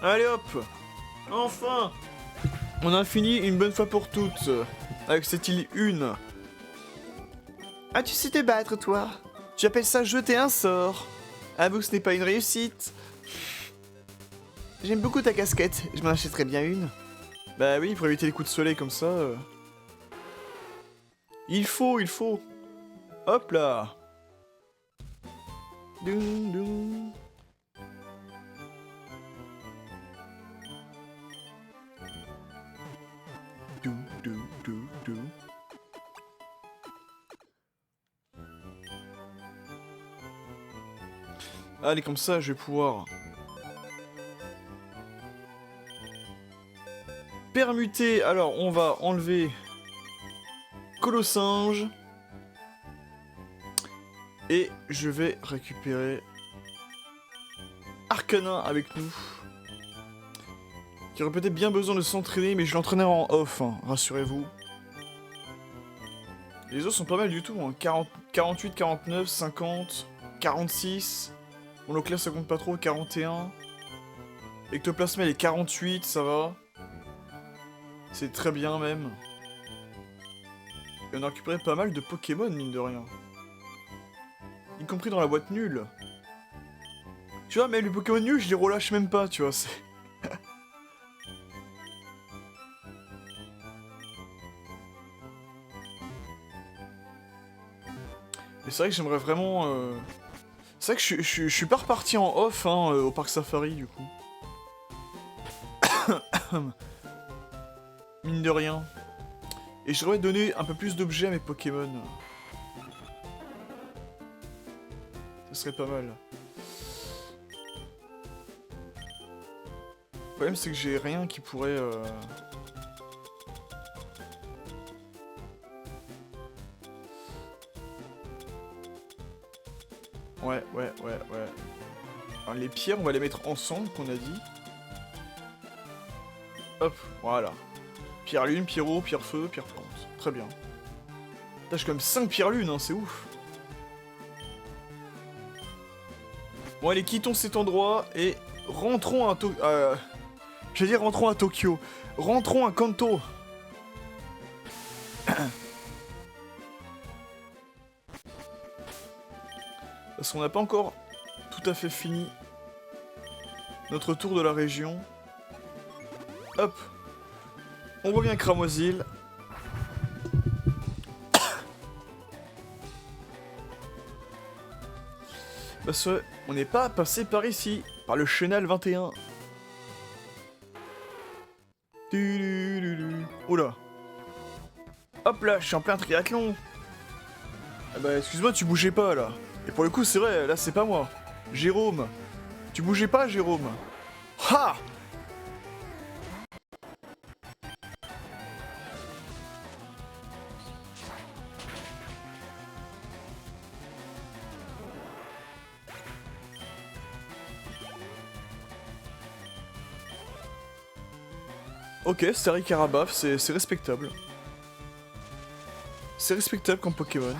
S1: Allez hop! Enfin! On a fini une bonne fois pour toutes avec cette île 1. Ah tu sais te battre toi? Tu appelles ça jeter un sort? Avoue que ce n'est pas une réussite. J'aime beaucoup ta casquette, je m'en achèterais bien une. Bah oui, pour éviter les coups de soleil comme ça. Il faut. Hop là. Doum, doum. Doum, doum, doum, doum. Allez, comme ça, je vais pouvoir... permuter. Alors, on va enlever... Colossinge. Et je vais récupérer... Arcanin avec nous. Qui aurait peut-être bien besoin de s'entraîner, mais je l'entraînerai en off, hein, rassurez-vous. Les autres sont pas mal du tout, hein. 48, 49, 50, 46... Bon, donc là ça compte pas trop, 41. Ectoplasma il est 48, ça va. C'est très bien même. Et on a récupéré pas mal de Pokémon, mine de rien. Y compris dans la boîte nulle. Tu vois, mais les Pokémon nuls, je les relâche même pas, tu vois, c'est... Et c'est vrai que j'aimerais vraiment... C'est vrai que je suis pas reparti en off, hein, au parc Safari, du coup. Mine de rien. Et je devrais donner un peu plus d'objets à mes Pokémon. Ce serait pas mal. Le problème c'est que j'ai rien qui pourrait... Ouais. Alors, les pierres, on va les mettre ensemble, qu'on a dit. Hop, voilà. Pierre lune, pierre eau, pierre feu, pierre plante. Très bien. Là, j'ai quand même 5 pierres lune, hein, c'est ouf. Bon, allez, quittons cet endroit et rentrons à Tokyo. J'allais dire rentrons à Tokyo. Rentrons à Kanto. Parce qu'on n'a pas encore tout à fait fini notre tour de la région. Hop. On revient à Cramoisil. Parce que on n'est pas passé par ici, par le chenal 21. Oula. Hop là, je suis en plein triathlon. Ah bah excuse-moi, tu bougeais pas là. Et pour le coup, c'est vrai, là c'est pas moi. Jérôme. Tu bougeais pas, Jérôme? Ha! Ok, Starry Carabaf, c'est respectable. C'est respectable comme Pokémon.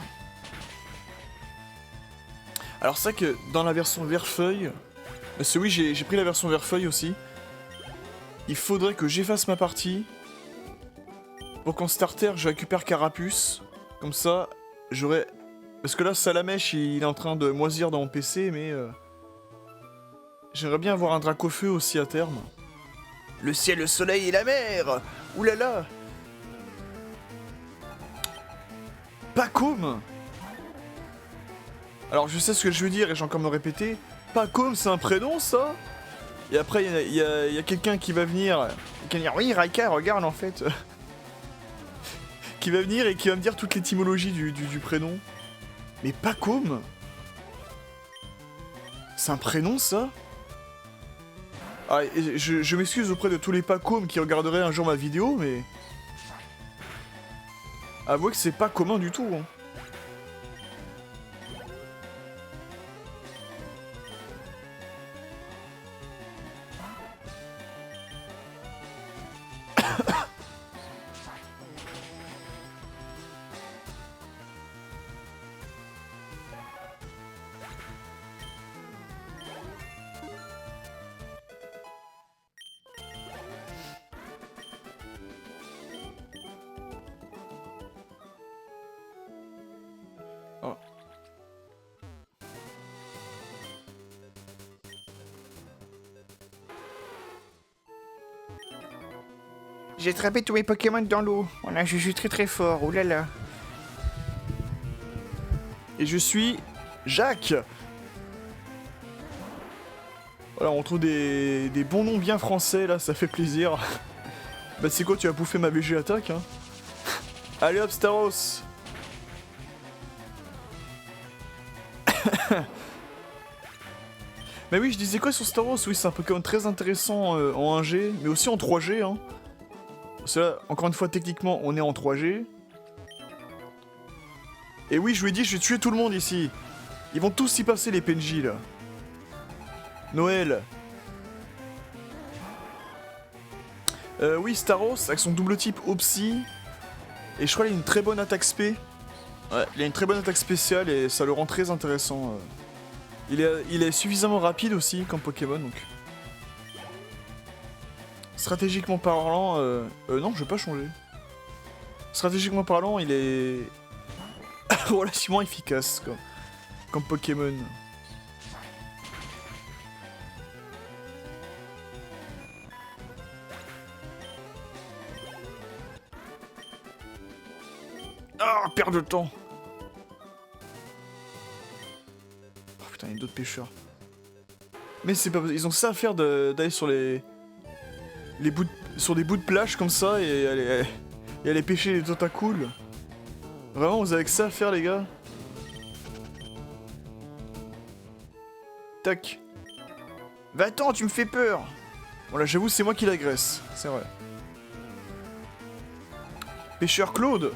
S1: Alors c'est vrai que dans la version vert-feuille... Parce que oui, j'ai pris la version vert-feuille aussi. Il faudrait que j'efface ma partie. Pour qu'en starter, je récupère Carapuce. Comme ça, j'aurai... Parce que là, Salamèche, il est en train de moisir dans mon PC, mais... J'aimerais bien avoir un Dracofeu aussi à terme. Le ciel, le soleil et la mer! Oulala! Pacôme! Alors je sais ce que je veux dire et j'ai encore me répéter. Pacôme, c'est un prénom ça? Et après il y a quelqu'un qui va venir. Qui va dire oui Raika, regarde en fait. Qui va venir et qui va me dire toute l'étymologie du prénom. Mais Pacôme? C'est un prénom ça? Ah, je m'excuse auprès de tous les Pacômes qui regarderaient un jour ma vidéo, mais... Avouez que c'est pas commun du tout, hein. J'ai attrapé tous mes Pokémon dans l'eau. Voilà, je suis très très fort, oulala. Et je suis... Jacques. Voilà, on trouve des bons noms bien français, là, ça fait plaisir. Bah c'est quoi, tu vas bouffer ma VG attaque, hein. Allez hop, Staros. Mais oui, je disais quoi sur Staros? Oui, c'est un Pokémon très intéressant en 1G, mais aussi en 3G, hein. Parce que là, encore une fois, techniquement, on est en 3G. Et oui, je lui ai dit, je vais tuer tout le monde ici. Ils vont tous y passer, les PNJ, là. Noël. Oui, Staros, avec son double type Opsy. Et je crois qu'il a une très bonne attaque spé. Ouais, il a une très bonne attaque spéciale et ça le rend très intéressant. Il est suffisamment rapide aussi comme Pokémon, donc... Stratégiquement parlant, non, je vais pas changer. Stratégiquement parlant, il est relativement efficace, quoi, comme Pokémon. Ah, perte de temps. Oh putain, il y a d'autres pêcheurs. Mais c'est pas... Ils ont ça à faire d'aller sur les bouts sur des bouts de plage comme ça et et aller pêcher les tentacules. Vraiment, vous avez que ça à faire, les gars? Tac. Va attends, tu me fais peur. Bon là, j'avoue, c'est moi qui l'agresse. C'est vrai. Pêcheur Claude.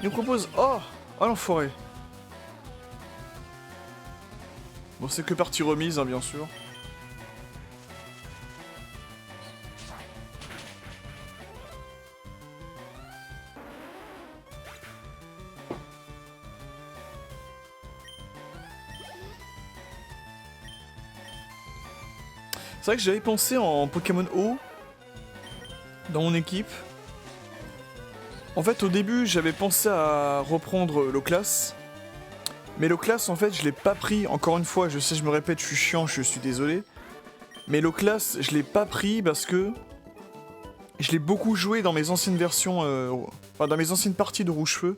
S1: Il nous propose... Oh, oh l'enfoiré. Bon, c'est que partie remise, hein, bien sûr. C'est vrai que j'avais pensé en Pokémon O dans mon équipe. En fait, au début, j'avais pensé à reprendre Loclas. Mais Loclas, en fait, je l'ai pas pris. Encore une fois, je sais, je me répète, je suis chiant, je suis désolé. Mais Loclas, je l'ai pas pris parce que je l'ai beaucoup joué dans mes anciennes versions, enfin, dans mes anciennes parties de Rouge-Feu.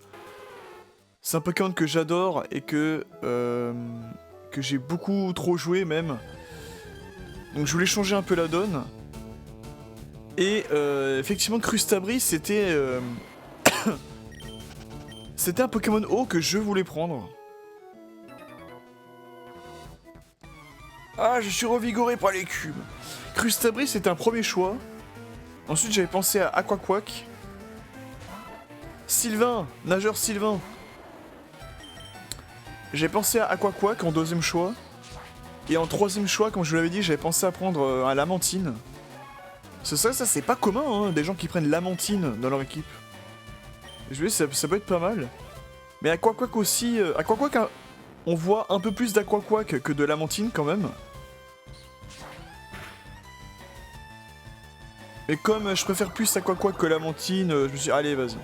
S1: C'est un Pokémon que j'adore et que j'ai beaucoup trop joué même. Donc je voulais changer un peu la donne. Et effectivement, Crustabri, c'était... c'était un Pokémon O que je voulais prendre. Ah, je suis revigoré par l'écume. Crustabri, c'était un premier choix. Ensuite, j'avais pensé à Aquaquack. Sylvain, nageur Sylvain. J'ai pensé à Aquaquack en deuxième choix. Et en troisième choix, comme je vous l'avais dit, j'avais pensé à prendre un Lamantine. C'est ça, c'est pas commun, hein, des gens qui prennent Lamantine dans leur équipe. Je me dis, ça peut être pas mal. Mais Aquaquack aussi... Aquaquack, on voit un peu plus d'Aquaquack que de Lamantine quand même. Mais comme je préfère plus Aquaquack que Lamantine, je me suis dit, allez, vas-y.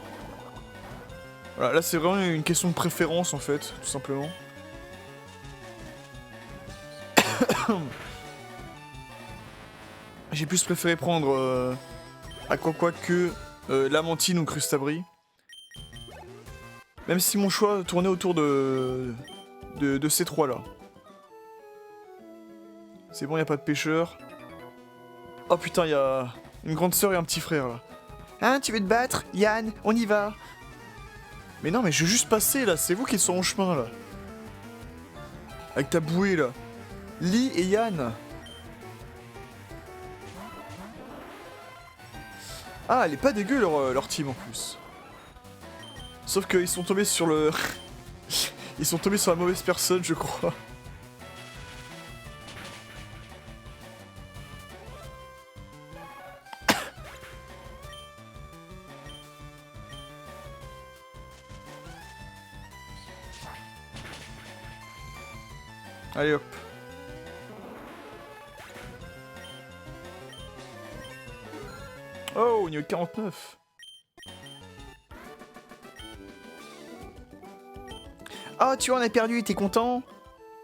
S1: Voilà, là c'est vraiment une question de préférence en fait, tout simplement. J'ai plus préféré prendre Aquaquack que Lamantine ou Crustabri. Même si mon choix tournait autour de ces trois-là. C'est bon, y a pas de pêcheur. Oh putain, y a une grande sœur et un petit frère là. Hein, tu veux te battre? Yann, on y va. Mais non, mais je veux juste passer là, c'est vous qui sont en chemin là. Avec ta bouée là. Lee et Yann. Ah, elle est pas dégueu leur team en plus. Sauf qu'ils sont tombés sur le... Ils sont tombés sur la mauvaise personne, je crois. Allez hop. Oh, niveau 49. Ah, tu vois, on a perdu, t'es content?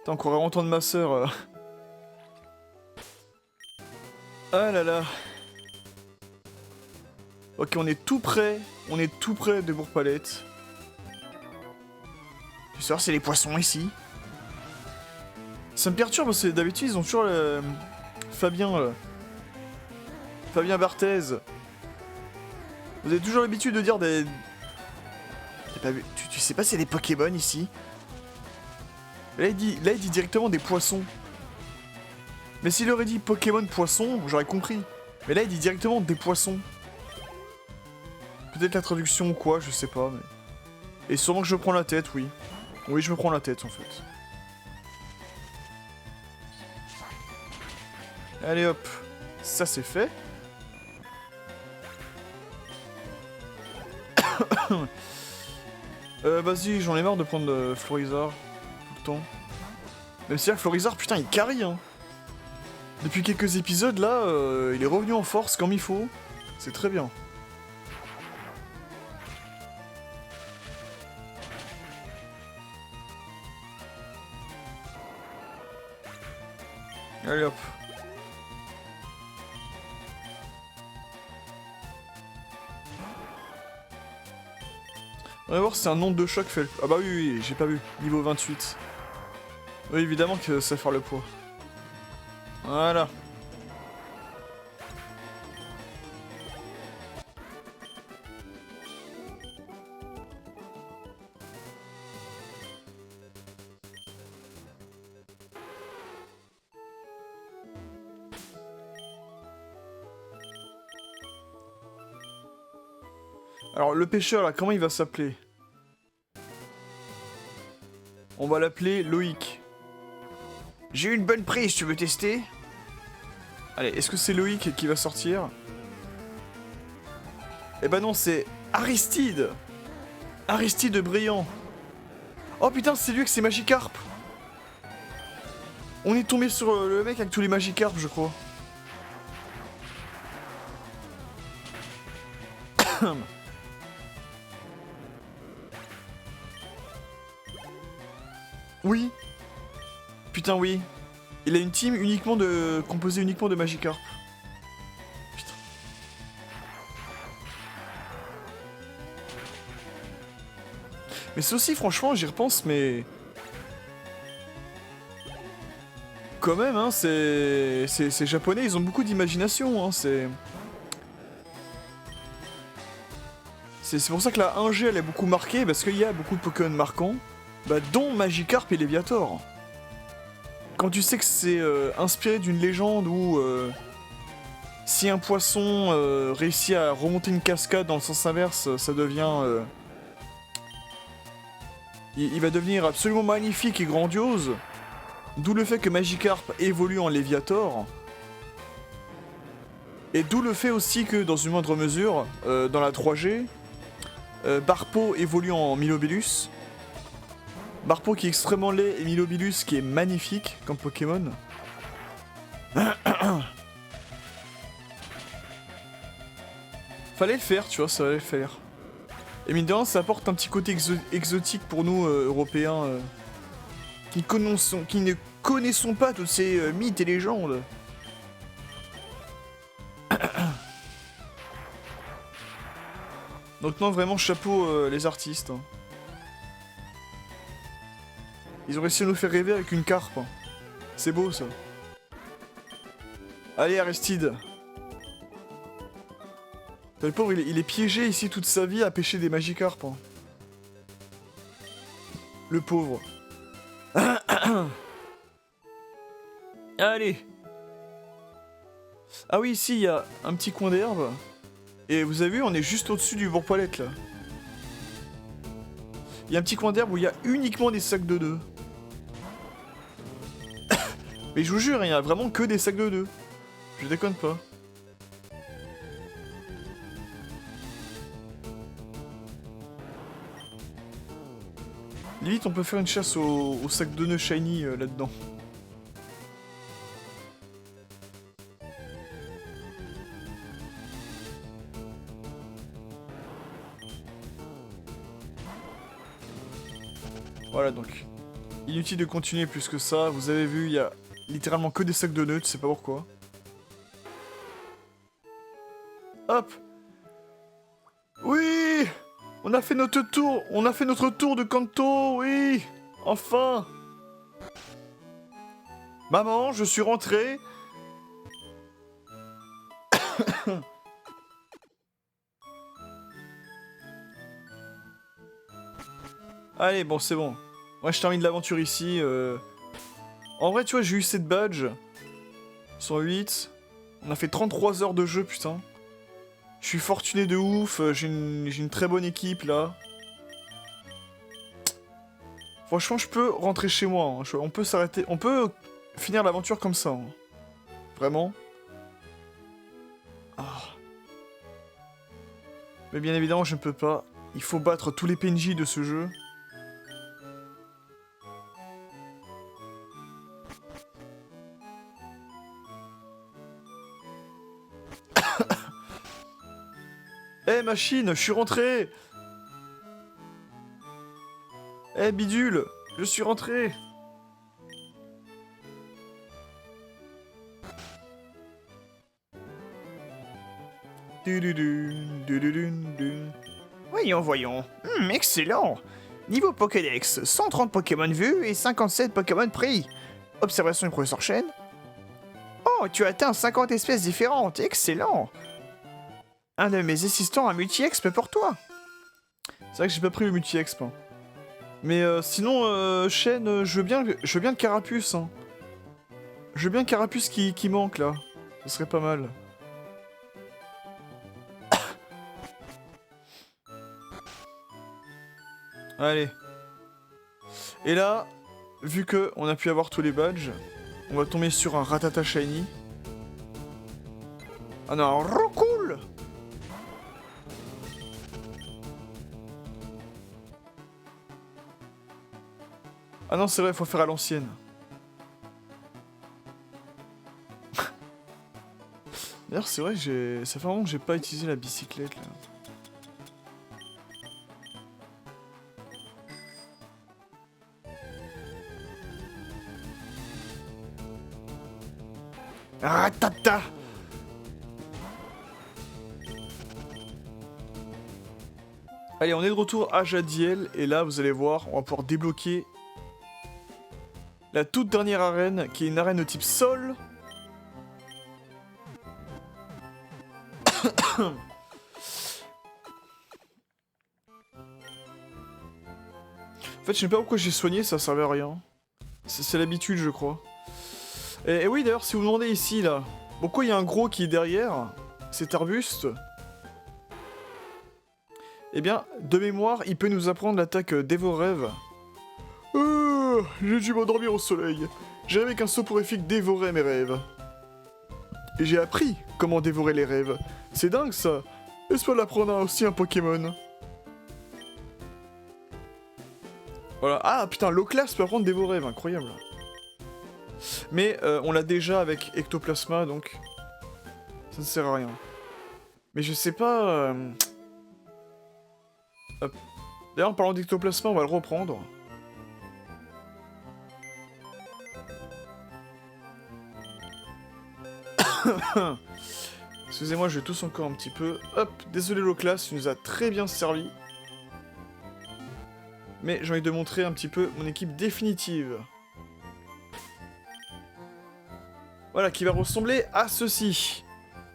S1: T'as encore entendre ma soeur. Ah là là. Ok, on est tout près. On est tout près de Bourg-Palette. Tu sais, c'est les poissons ici. Ça me perturbe parce que d'habitude ils ont toujours le... Fabien là. Fabien Barthez. Vous avez toujours l'habitude de dire des... Tu sais pas s'il y a des Pokémon ici? Là il dit directement des poissons. Mais s'il aurait dit Pokémon poisson, j'aurais compris. Mais là il dit directement des poissons. Peut-être la traduction ou quoi, je sais pas. Mais... Et sûrement que je me prends la tête, oui. Oui, je me prends la tête en fait. Allez hop, ça c'est fait. Vas-y, j'en ai marre de prendre Florizard tout le temps. Même si là, Florizard, putain, il carry, hein. Depuis quelques épisodes, là, il est revenu en force comme il faut. C'est très bien. Allez hop. On va voir si c'est un nombre de chocs fait. Ah bah oui, j'ai pas vu. Niveau 28. Oui, évidemment que ça va faire le poids. Voilà. Alors le pêcheur là, comment il va s'appeler? On va l'appeler Loïc. J'ai une bonne prise, tu veux tester? Allez, est-ce que c'est Loïc qui va sortir? Eh ben non, c'est Aristide. Aristide brillant. Oh putain, c'est lui avec ses Magikarp. On est tombé sur le mec avec tous les Magikarp, je crois. Oui. Putain, oui. Il a une team composée uniquement de Magikarp. Putain. Mais c'est aussi, franchement, j'y repense, mais... Quand même, hein, c'est japonais, ils ont beaucoup d'imagination, hein, c'est... C'est pour ça que la 1G, elle est beaucoup marquée, parce qu'il y a beaucoup de Pokémon marquants, bah, dont Magikarp et Léviator. Quand tu sais que c'est inspiré d'une légende où si un poisson réussit à remonter une cascade dans le sens inverse, ça devient... il va devenir absolument magnifique et grandiose. D'où le fait que Magikarp évolue en Léviator. Et d'où le fait aussi que, dans une moindre mesure, dans la 3G, Barpo évolue en Milobellus. Barpo qui est extrêmement laid et Milobellus qui est magnifique comme Pokémon. Fallait le faire, tu vois, ça allait le faire. Et mine de rien, ça apporte un petit côté exotique pour nous, Européens, qui ne connaissons pas tous ces mythes et légendes. Donc non, vraiment, chapeau les artistes. Hein. Ils ont réussi à nous faire rêver avec une carpe. Hein. C'est beau, ça. Allez, Aristide. Le pauvre, il est piégé ici toute sa vie à pêcher des Magikarp. Hein. Le pauvre. Allez. Ah oui, ici, il y a un petit coin d'herbe. Et vous avez vu, on est juste au-dessus du bourg-poilette, là. Il y a un petit coin d'herbe où il y a uniquement des sacs de 2. Mais je vous jure, il y a vraiment que des sacs de 2. Je déconne pas. Limite, on peut faire une chasse au sac de nœuds shiny là-dedans. Voilà donc. Inutile de continuer plus que ça. Vous avez vu, il y a littéralement que des sacs de nœuds, tu sais pas pourquoi. Hop! Oui! On a fait notre tour de Kanto, oui! Enfin! Maman, je suis rentré. Allez, bon, c'est bon. Ouais, je termine l'aventure ici. En vrai, tu vois, j'ai eu 7 badges. 108. On a fait 33 heures de jeu, putain. Je suis fortuné de ouf. J'ai une très bonne équipe, là. Franchement, je peux rentrer chez moi. Hein. On peut s'arrêter. On peut finir l'aventure comme ça. Hein. Vraiment. Ah. Mais bien évidemment, je ne peux pas. Il faut battre tous les PNJ de ce jeu. Eh machine, je suis rentré. Eh bidule, je suis rentré.
S2: Voyons, voyons. Excellent. Niveau Pokédex, 130 Pokémon vus et 57 Pokémon pris. Observation du professeur Chen. Oh, tu as atteint 50 espèces différentes, excellent. Un de mes assistants a multi-exp pour toi.
S1: C'est vrai que j'ai pas pris le multi-exp. Hein. Mais sinon, Shen, je veux bien le carapuce. Hein. Je veux bien le carapuce qui manque là. Ce serait pas mal. Allez. Et là, vu que on a pu avoir tous les badges, on va tomber sur un Ratata Shiny. Ah non, cool. Ah non, c'est vrai, faut faire à l'ancienne. D'ailleurs, c'est vrai que ça fait un moment que j'ai pas utilisé la bicyclette là. Ratata! Allez, on est de retour à Jadiel, et là, vous allez voir, on va pouvoir débloquer la toute dernière arène, qui est une arène de type sol. En fait, je sais pas pourquoi j'ai soigné, ça servait à rien. C'est l'habitude, je crois. Et oui, d'ailleurs, si vous demandez ici, là, pourquoi il y a un gros qui est derrière cet arbuste? Eh bien, de mémoire, il peut nous apprendre l'attaque Dévore-Rêve. J'ai dû m'endormir au soleil. J'ai rêvé qu'un soporifique dévorait mes rêves. Et j'ai appris comment dévorer les rêves. C'est dingue, ça. Laisse-moi l'apprendre à aussi un Pokémon. Voilà. Ah, putain, l'eau-classe peut apprendre Dévore-Rêve, incroyable. Mais on l'a déjà avec Ectoplasma, donc ça ne sert à rien. Mais je sais pas... Hop. D'ailleurs, en parlant d'Ectoplasma, on va le reprendre. Excusez-moi, je tousse encore un petit peu. Hop, désolé l'eau-classe, tu nous a très bien servi. Mais j'ai envie de montrer un petit peu mon équipe définitive. Voilà, qui va ressembler à ceci.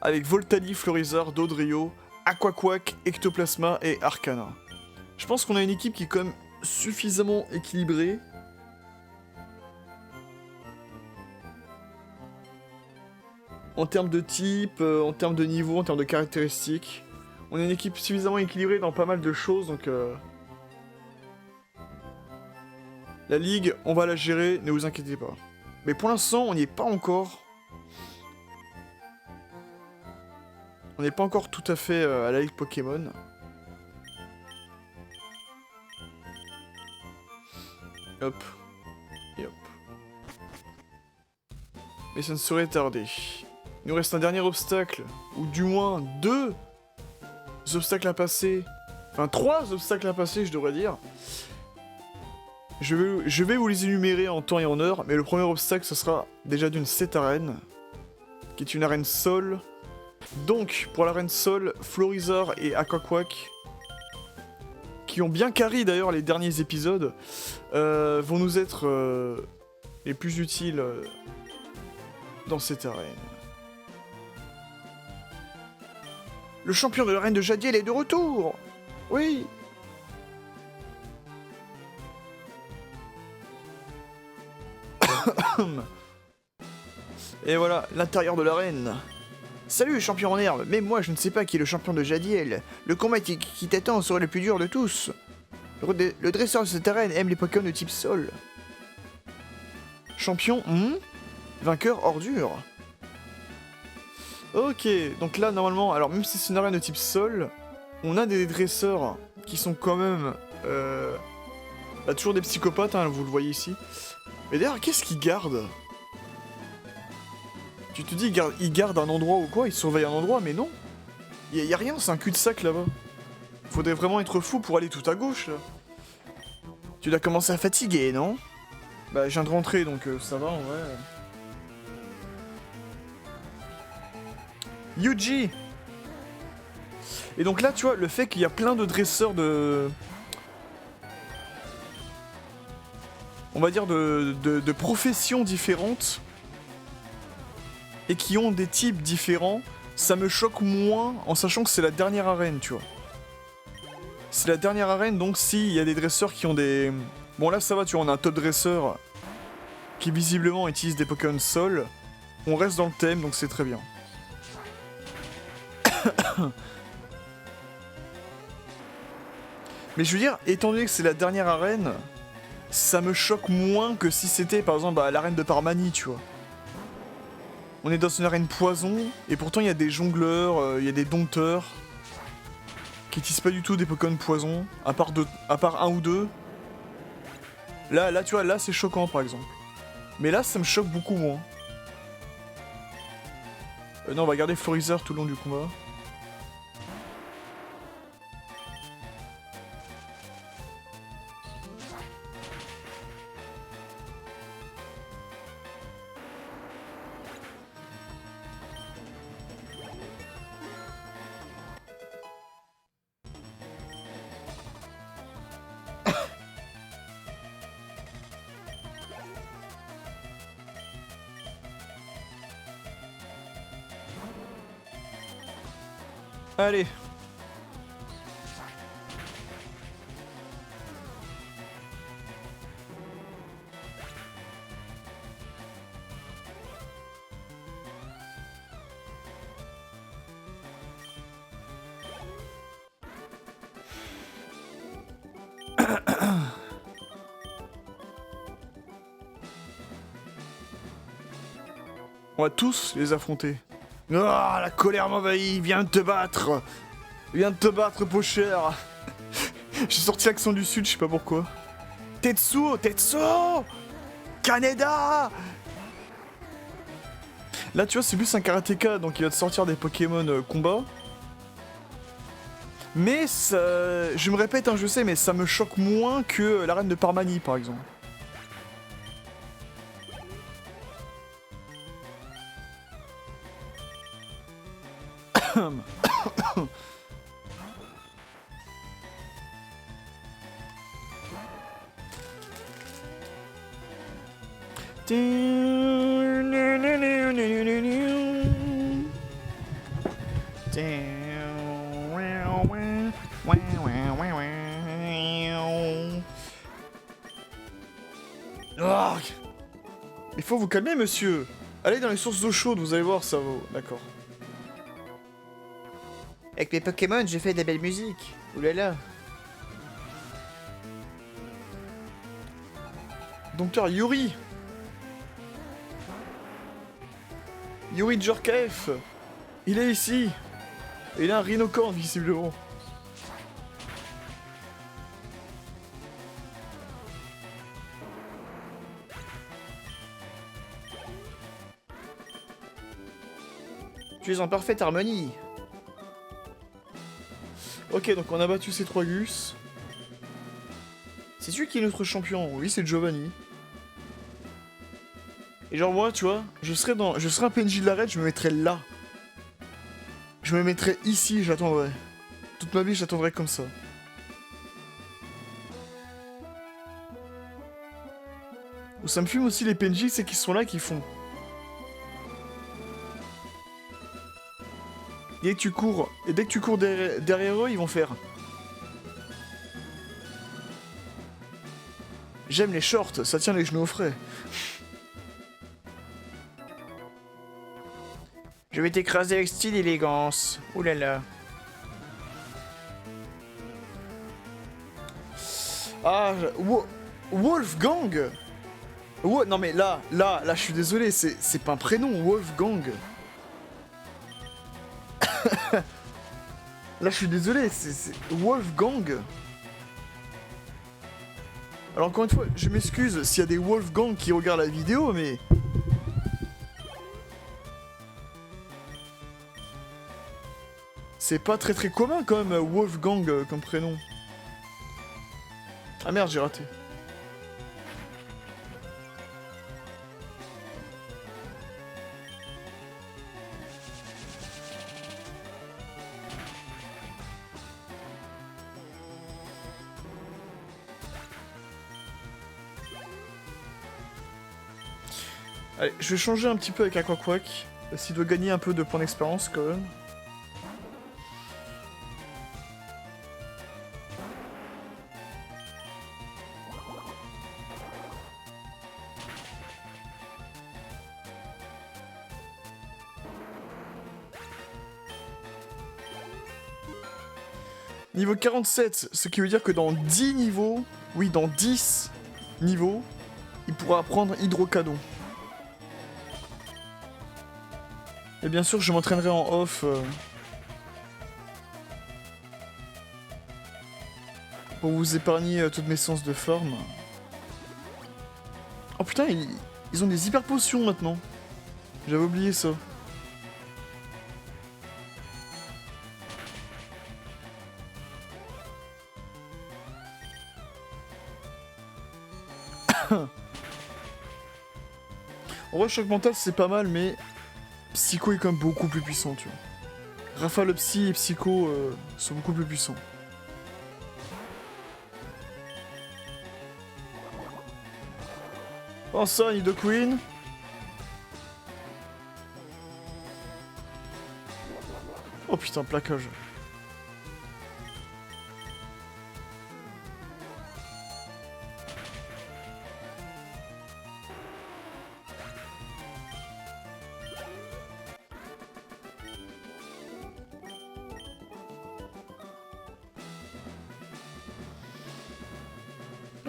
S1: Avec Voltali, Florizard, Dodrio, Aquaquack, Ectoplasma et Arcana. Je pense qu'on a une équipe qui est quand même suffisamment équilibrée. En termes de type, en termes de niveau, en termes de caractéristiques. On est une équipe suffisamment équilibrée dans pas mal de choses, donc... La ligue, on va la gérer, ne vous inquiétez pas. Mais pour l'instant, on n'y est pas encore. On n'est pas encore tout à fait à la ligue Pokémon. Hop. Et hop. Mais ça ne saurait tarder. Il nous reste un dernier obstacle, ou du moins 2 obstacles à passer. Enfin 3 obstacles à passer, je devrais dire. Je vais vous les énumérer en temps et en heure, mais le premier obstacle, ce sera déjà d'une cette arène, qui est une arène sol. Donc, pour l'arène sol, Florizard et Aquaquack, qui ont bien carry d'ailleurs les derniers épisodes, vont nous être les plus utiles dans cette arène. Le champion de l'arène de Jadiel est de retour! Oui! Et voilà, l'intérieur de l'arène. Salut, champion en herbe, mais moi je ne sais pas qui est le champion de Jadiel. Le combat qui t'attend serait le plus dur de tous. Le dresseur de cette arène aime les Pokémon de type sol. Champion, vainqueur ordure. Ok, donc là normalement, alors même si c'est une arène de type sol, on a des dresseurs qui sont quand même... Bah, toujours des psychopathes, hein, vous le voyez ici. Mais d'ailleurs, qu'est-ce qu'ils gardent? Tu te dis, ils gardent un endroit ou quoi? Ils surveillent un endroit, mais non. Y a rien, c'est un cul-de-sac là-bas. Faudrait vraiment être fou pour aller tout à gauche, là. Tu dois commencer à fatiguer, non? Bah, je viens de rentrer, donc ça va, en vrai. Yuji! Et donc là, tu vois, le fait qu'il y a plein de dresseurs de... On va dire de professions différentes. et qui ont des types différents, ça me choque moins en sachant que c'est la dernière arène, tu vois. C'est la dernière arène, donc s'il y a des dresseurs qui ont des... Bon là ça va, tu vois, on a un top dresseur qui visiblement utilise des Pokémon Sol. On reste dans le thème, donc c'est très bien. Mais je veux dire, étant donné que c'est la dernière arène, ça me choque moins que si c'était par exemple l'arène de Parmanie, tu vois. On est dans une arène poison, et pourtant il y a des jongleurs, il y a des dompteurs, qui utilisent pas du tout des Pokémon poison, à part un ou deux. Là tu vois, là c'est choquant par exemple. Mais là ça me choque beaucoup moins. Non, on va garder Florizard tout le long du combat. Allez. On va tous les affronter. Ah, la colère m'envahit, viens de te battre. Viens de te battre, pocheur. J'ai sorti l'accent du sud, je sais pas pourquoi. Tetsuo, Tetsuo, Kaneda. Là, tu vois, c'est plus un karatéka, donc il va te sortir des Pokémon combat. Mais ça... Je me répète, hein, je sais, mais ça me choque moins que l'arène de Parmanie, par exemple. Il faut vous calmer, monsieur. Allez dans les sources d'eau chaude, vous allez voir, ça vaut. D'accord.
S2: Avec mes Pokémon, je fais de la belle musique. Oulala.
S1: Docteur Yuri. Yuri Djorkaeff. Il est ici. Et il a un rhinocorne, visiblement.
S2: Tu es en parfaite harmonie.
S1: Ok, donc on a battu ces 3 gus. C'est celui qui est notre champion. Oui, c'est Giovanni. Et genre moi, tu vois, je serais un PNJ de l'arène, je me mettrais là. Je me mettrais ici, j'attendrais. Toute ma vie, j'attendrais comme ça. Ou ça me fume aussi les PNJ, c'est qu'ils sont là, qu'ils font. Dès que tu cours, derrière eux, ils vont faire. J'aime les shorts, ça tient les genoux au frais.
S2: Je vais t'écraser avec style et élégance. Oulala.
S1: Ah, Wolfgang. Non mais là, je suis désolé, c'est pas un prénom, Wolfgang. Là, je suis désolé, c'est Wolfgang. Alors encore une fois, je m'excuse s'il y a des Wolfgang qui regardent la vidéo, mais... C'est pas très commun quand même, Wolfgang comme prénom. Ah merde, j'ai raté. Allez, je vais changer un petit peu avec Aquaquack. S'il doit gagner un peu de points d'expérience quand même. Niveau 47, ce qui veut dire que dans 10 niveaux, oui, dans 10 niveaux, il pourra apprendre Hydrocanon. Et bien sûr, je m'entraînerai en off pour vous épargner toutes mes séances de forme. Oh putain, ils ont des hyper potions maintenant. J'avais oublié ça. En vrai, choc mental c'est pas mal, mais Psycho est quand même beaucoup plus puissant, tu vois. Rafale Psy et Psycho sont beaucoup plus puissants. Oh ça, Nidoqueen. Oh putain, plaquage.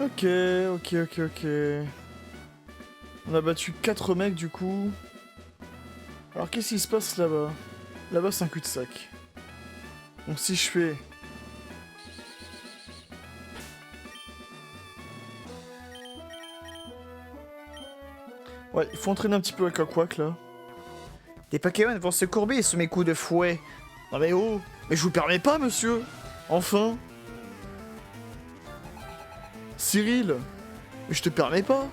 S1: Ok. On a battu 4 mecs du coup. Alors qu'est-ce qui se passe là-bas? Là-bas c'est un cul-de-sac. Donc si je fais... Ouais, il faut entraîner un petit peu avec Aquac là.
S2: Les Pokémon vont se courber sous mes coups de fouet.
S1: Non mais oh! Mais je vous permets pas, monsieur! Enfin! Cyril! Mais je te permets pas!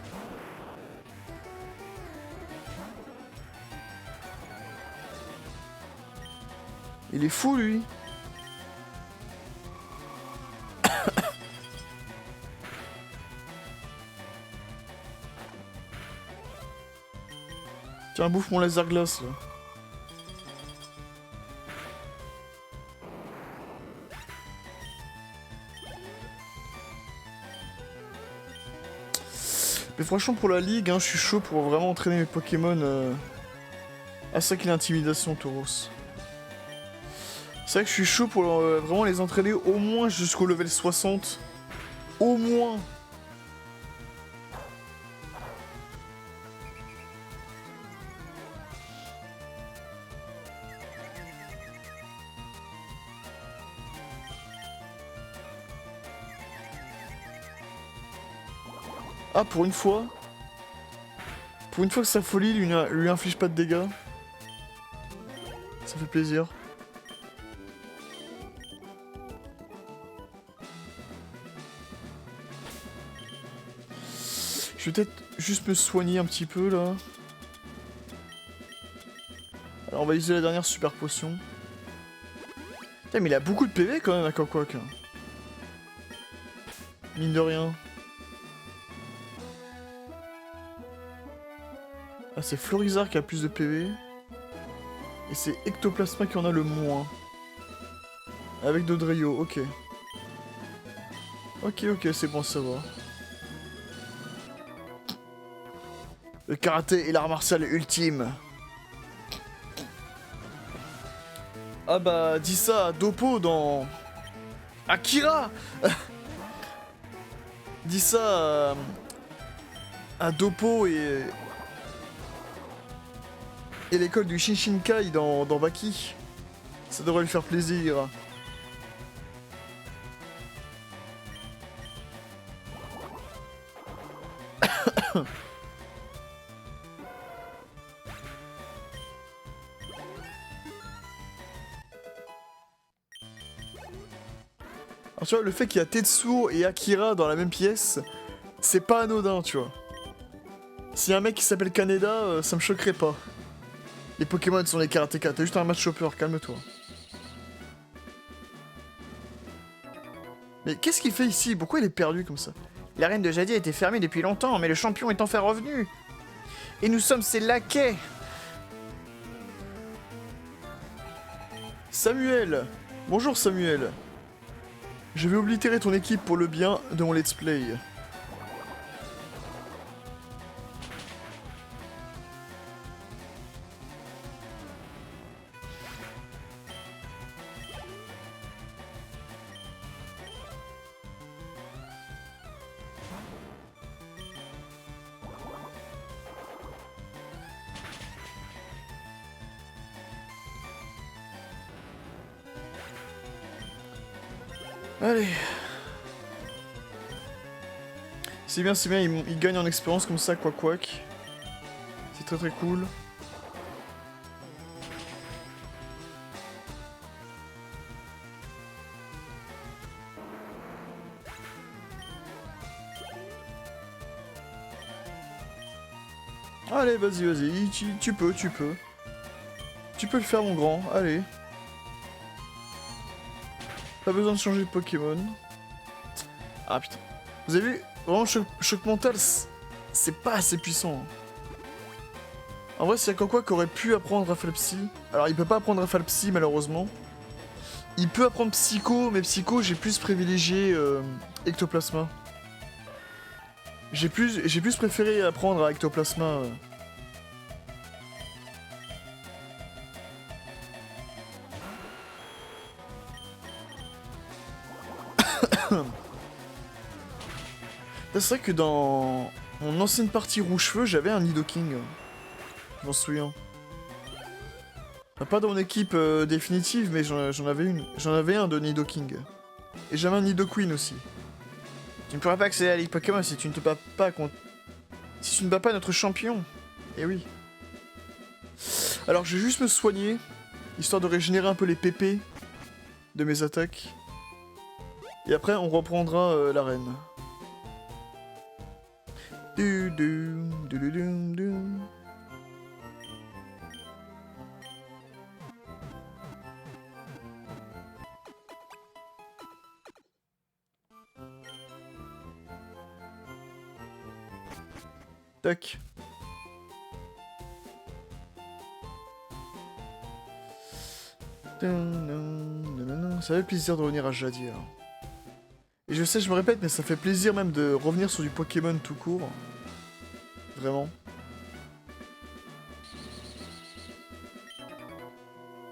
S1: Il est fou, lui! Tiens, bouffe mon laser glace, là. Mais franchement, pour la ligue, hein, je suis chaud pour vraiment entraîner mes Pokémon à ça qu'il a intimidation, Tauros. C'est vrai que je suis chaud pour vraiment les entraîner au moins jusqu'au level 60. Au moins. Ah, pour une fois. Pour une fois que sa folie lui inflige pas de dégâts. Ça fait plaisir. Je vais peut-être juste me soigner un petit peu là. Alors on va utiliser la dernière super potion. Putain, mais il a beaucoup de PV quand même à Aquac. Mine de rien. Ah, c'est Florizarre qui a plus de PV. Et c'est Ectoplasma qui en a le moins. Avec Dodrio, ok. Ok, c'est bon à savoir. Le karaté et l'art martial ultime. Ah bah, dis ça à Dopo dans... Akira. Dis ça à Dopo et l'école du Shinshinkai dans Baki. Ça devrait lui faire plaisir. Alors tu vois, le fait qu'il y a Tetsuo et Akira dans la même pièce, c'est pas anodin, tu vois. Si y a un mec qui s'appelle Kaneda, ça me choquerait pas. Les Pokémon sont les karatékas, t'es juste un match chopper, calme-toi. Mais qu'est-ce qu'il fait ici? Pourquoi il est perdu comme ça?
S2: L'arène de Jadis a été fermée depuis longtemps, mais le champion est enfin revenu. Et nous sommes ses laquais.
S1: Samuel. Bonjour Samuel. Je vais oblitérer ton équipe pour le bien de mon let's play. Allez. C'est bien, il gagne en expérience comme ça, Quack. C'est très très cool. Allez, vas-y, tu peux. Tu peux le faire, mon grand, allez. Pas besoin de changer de Pokémon. Ah putain. Vous avez vu? Vraiment, choc mental, c'est pas assez puissant. En vrai, s'il y a quoi qui aurait pu apprendre Rafale-Psy. Alors, il peut pas apprendre Rafale-Psy, malheureusement. Il peut apprendre Psycho, mais Psycho, j'ai plus privilégié Ectoplasma. J'ai plus préféré apprendre à Ectoplasma. C'est vrai que dans mon ancienne partie rouge-feu, j'avais un Nidoking. Je m'en souviens. Pas dans mon équipe définitive, mais j'en avais un de Nidoking. Et j'avais un Nidoqueen aussi. Tu ne pourras pas accéder à la Ligue Pokémon si tu ne te bats pas contre... Si tu ne bats pas notre champion. Eh oui. Alors je vais juste me soigner, histoire de régénérer un peu les PP de mes attaques. Et après on reprendra l'arène. Tac. Ça fait plaisir de revenir à Jadir. Et je sais, je me répète, mais ça fait plaisir même de revenir sur du Pokémon tout court. Vraiment.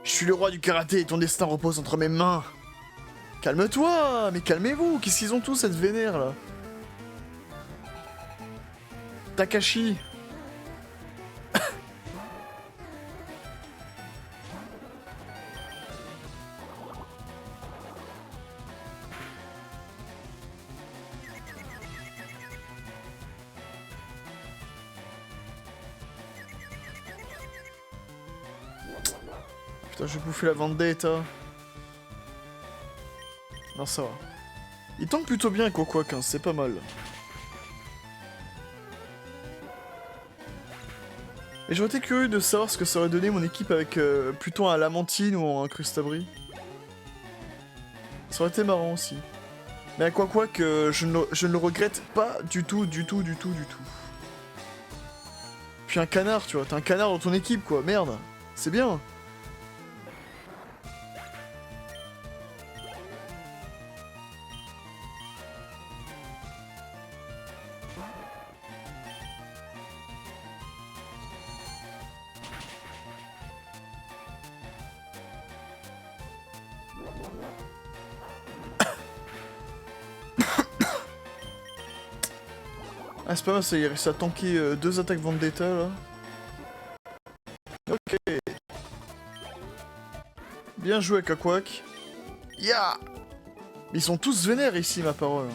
S1: Je suis le roi du karaté et ton destin repose entre mes mains. Calme-toi, mais calmez-vous, qu'est-ce qu'ils ont tous cette vénère là? Takashi. Putain, je vais bouffer la Vendetta. Non, ça va. Il tank plutôt bien, Quack, hein, c'est pas mal. Et j'aurais été curieux de savoir ce que ça aurait donné mon équipe avec plutôt un Lamantine ou un Crustabri. Ça aurait été marrant aussi. Mais à Quack, je ne le regrette pas du tout. Puis un canard, tu vois, t'as un canard dans ton équipe, quoi, merde. C'est bien. Ah, c'est pas mal, ça, il a réussi à tanker 2 attaques Vendetta, là. Ok. Bien joué, Quack. Ya! Ils sont tous vénères ici, ma parole.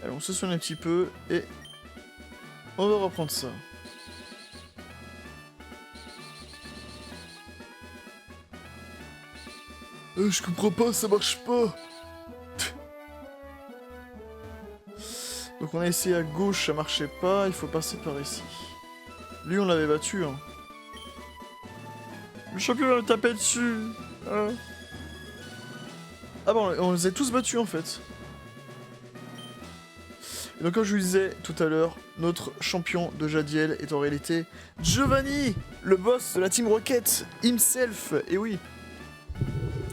S1: Allez, on se soigne un petit peu, et... on va reprendre ça. Je comprends pas, ça marche pas. Donc on a essayé à gauche, ça marchait pas, il faut passer par ici. Lui on l'avait battu, hein. Le champion l'a tapé dessus. Ah bon, on les a tous battus en fait. Donc comme je vous disais tout à l'heure, notre champion de Jadiel est en réalité Giovanni, le boss de la Team Rocket himself, et oui.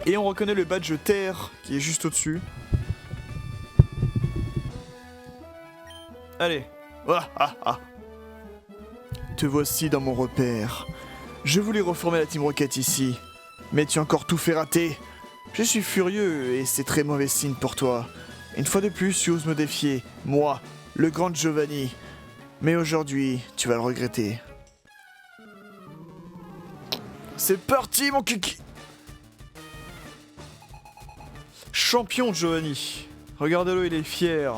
S1: Et on reconnaît le badge terre qui est juste au-dessus. Allez. Te voici dans mon repère. Je voulais reformer la Team Rocket ici, mais tu as encore tout fait rater. Je suis furieux et c'est très mauvais signe pour toi. Une fois de plus, tu oses me défier, moi, le grand Giovanni. Mais aujourd'hui, tu vas le regretter. C'est parti, mon kiki! Champion Giovanni. Regardez-le, il est fier.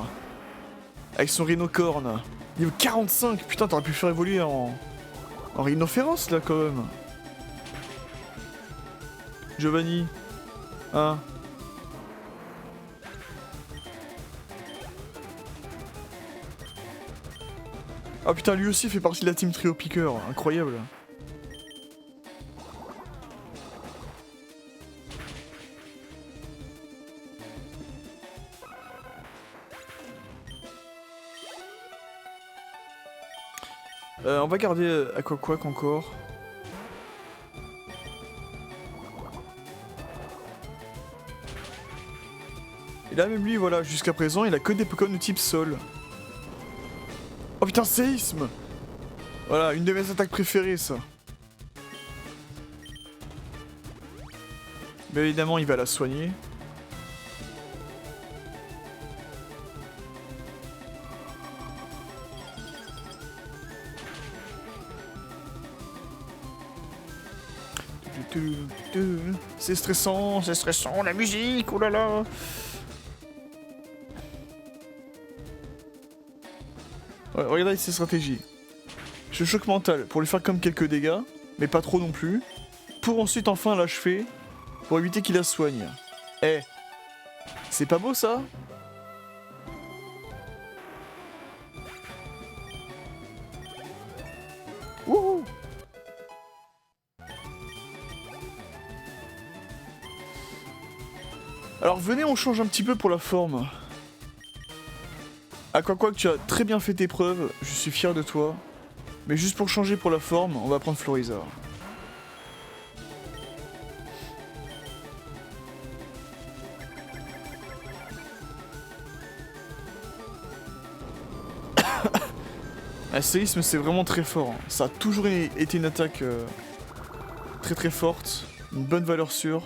S1: Avec son rhinocorne. Niveau 45, putain, t'aurais pu le faire évoluer en rhinocéros, là, quand même. Giovanni. Hein? Ah putain, lui aussi fait partie de la team Trio Picker, incroyable. On va garder Aquaquack encore. Et là même lui, voilà, jusqu'à présent, il a que des Pokémon de type Sol. Oh putain, séisme! Voilà, une de mes attaques préférées, ça. Mais évidemment, il va la soigner. C'est stressant, la musique, oh là là! Ouais, regardez ses stratégies. Je choque mental pour lui faire comme quelques dégâts, mais pas trop non plus, pour ensuite enfin l'achever, pour éviter qu'il la soigne. Eh, c'est pas beau ça? Wouhou! Alors venez, on change un petit peu pour la forme. Aquaquack, tu as très bien fait tes preuves, je suis fier de toi. Mais juste pour changer pour la forme, on va prendre Florizard. Un séisme, c'est vraiment très fort. Hein. Ça a toujours été une attaque très très forte, une bonne valeur sûre.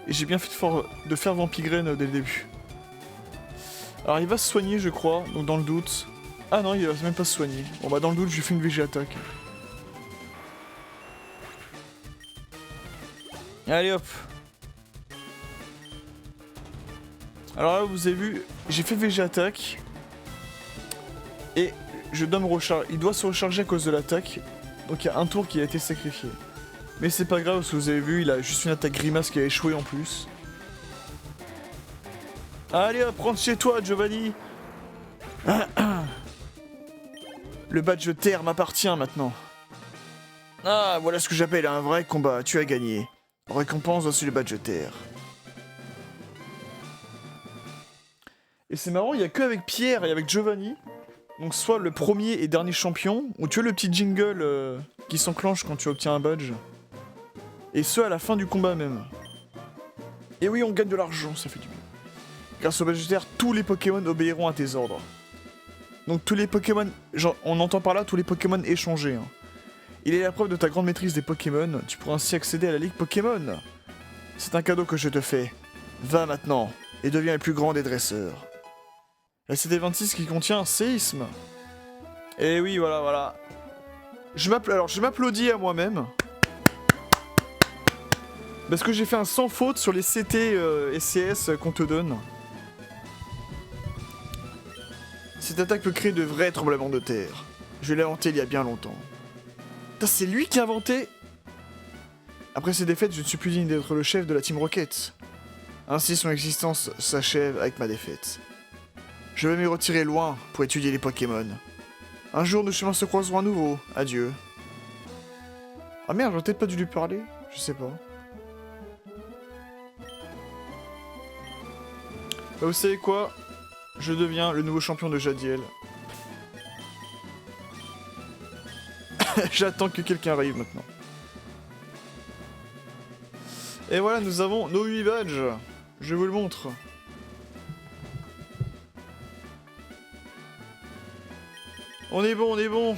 S1: Et j'ai bien fait de faire Vampigraine dès le début. Alors il va se soigner je crois, donc dans le doute... Ah non, il va même pas se soigner. Bon bah dans le doute, je lui fais une VG attaque. Allez hop. Alors là, vous avez vu, j'ai fait VG attaque. Et je dois me recharger. Il doit se recharger à cause de l'attaque. Donc il y a un tour qui a été sacrifié. Mais c'est pas grave, parce que vous avez vu, il a juste une attaque grimace qui a échoué en plus. Allez hop, rentre chez toi, Giovanni. Le badge terre m'appartient maintenant. Ah, voilà ce que j'appelle un vrai combat, tu as gagné. Récompense voici le badge terre. Et c'est marrant, il n'y a que avec Pierre et avec Giovanni, donc soit le premier et dernier champion, ou tu as le petit jingle qui s'enclenche quand tu obtiens un badge. Et ce à la fin du combat même. Et oui, on gagne de l'argent, ça fait du bien. Grâce au badge terre, tous les Pokémon obéiront à tes ordres. Donc tous les Pokémon, genre, on entend par là tous les Pokémon échangés. Hein. Il est la preuve de ta grande maîtrise des Pokémon, tu pourras ainsi accéder à la Ligue Pokémon. C'est un cadeau que je te fais. Va maintenant, et deviens le plus grand des dresseurs. La CD26 qui contient un séisme. Et oui, voilà. Je m'applaudis à moi-même. Parce que j'ai fait un sans faute sur les CT et CS qu'on te donne. Cette attaque peut créer de vrais tremblements de terre. Je l'ai inventé il y a bien longtemps. Putain, c'est lui qui a inventé. Après ces défaites, je ne suis plus digne d'être le chef de la Team Rocket. Ainsi, son existence s'achève avec ma défaite.
S2: Je vais me retirer loin pour étudier les Pokémon. Un jour, nos chemins se croiseront à nouveau. Adieu. Ah merde, j'aurais peut-être pas dû lui parler. Je sais pas.
S1: Bah, vous savez quoi? Je deviens le nouveau champion de Jadiel. J'attends que quelqu'un arrive maintenant. Et voilà, nous avons nos 8 badges. Je vous le montre. On est bon, on est bon.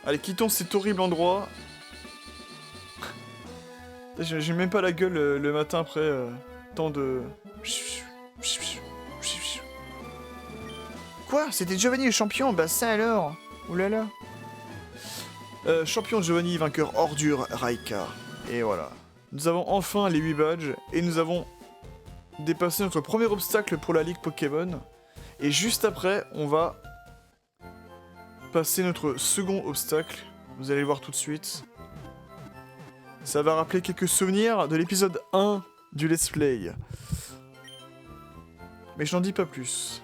S1: Allez, quittons cet horrible endroit. J'ai même pas la gueule le matin après tant de...
S2: Quoi? C'était Giovanni le champion? Bah ça alors. Oulala.
S1: Champion Giovanni, vainqueur ordure Raika. Et voilà. Nous avons enfin les 8 badges. Et nous avons dépassé notre premier obstacle pour la Ligue Pokémon. Et juste après, on va passer notre second obstacle. Vous allez le voir tout de suite. Ça va rappeler quelques souvenirs de l'épisode 1 du Let's Play. Mais je n'en dis pas plus.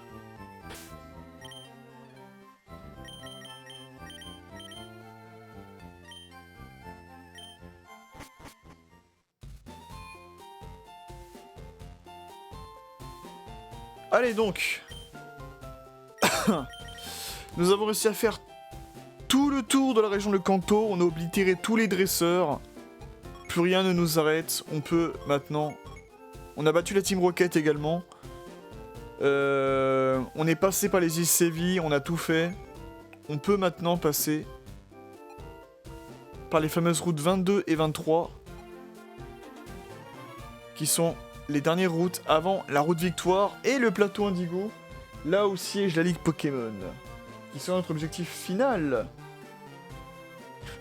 S1: Allez donc. Nous avons réussi à faire tout le tour de la région de Kanto. On a oblitéré tous les dresseurs. Plus rien ne nous arrête. On peut maintenant... On a battu la Team Rocket également. On est passé par les îles Séville. On a tout fait. On peut maintenant passer par les fameuses routes 22 et 23. Qui sont les dernières routes avant la route Victoire et le plateau Indigo. Là où siège la Ligue Pokémon. Qui sera notre objectif final.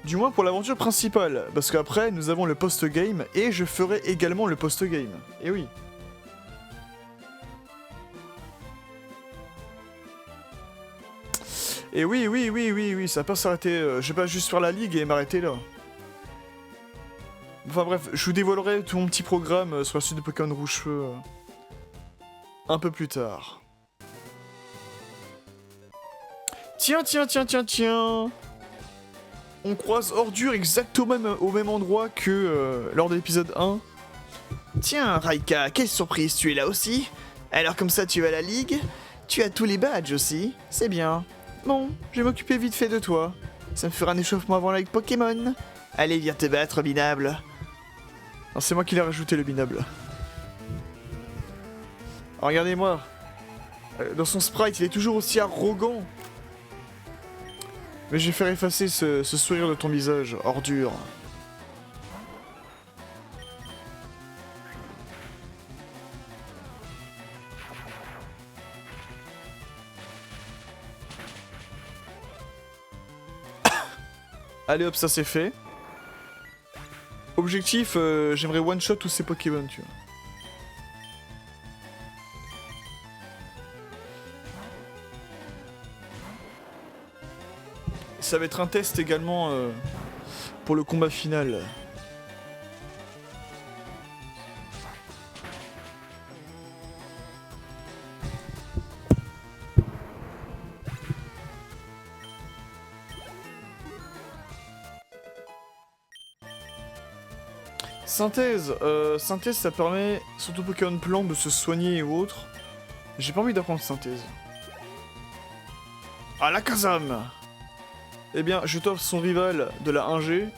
S1: Du moins pour l'aventure principale. Parce qu'après, nous avons le post-game. Et je ferai également le post-game. Et oui. Et oui, ça va pas s'arrêter. Je vais pas juste faire la Ligue et m'arrêter là. Enfin bref, je vous dévoilerai tout mon petit programme sur la suite de Pokémon Rouge-Feu. Un peu plus tard. Tiens. On croise Ordure exactement au même endroit que lors de l'épisode 1.
S2: Tiens, Raika, quelle surprise, tu es là aussi? Alors comme ça tu vas à la Ligue? Tu as tous les badges aussi, c'est bien. Bon, je vais m'occuper vite fait de toi. Ça me fera un échauffement avant la Ligue Pokémon. Allez, viens te battre, Binable.
S1: Non, c'est moi qui l'ai rajouté, le Binable. Alors, regardez-moi. Dans son sprite, il est toujours aussi arrogant. Mais je vais faire effacer ce sourire de ton visage, Ordure. Allez hop, ça c'est fait. Objectif, j'aimerais one-shot tous ces Pokémon, tu vois. Ça va être un test également pour le combat final. Synthèse, synthèse ça permet, surtout Pokémon Plan, de se soigner et autres. J'ai pas envie d'apprendre synthèse. Ah, la Kazam! Eh bien, je t'offre son rival de la 1G.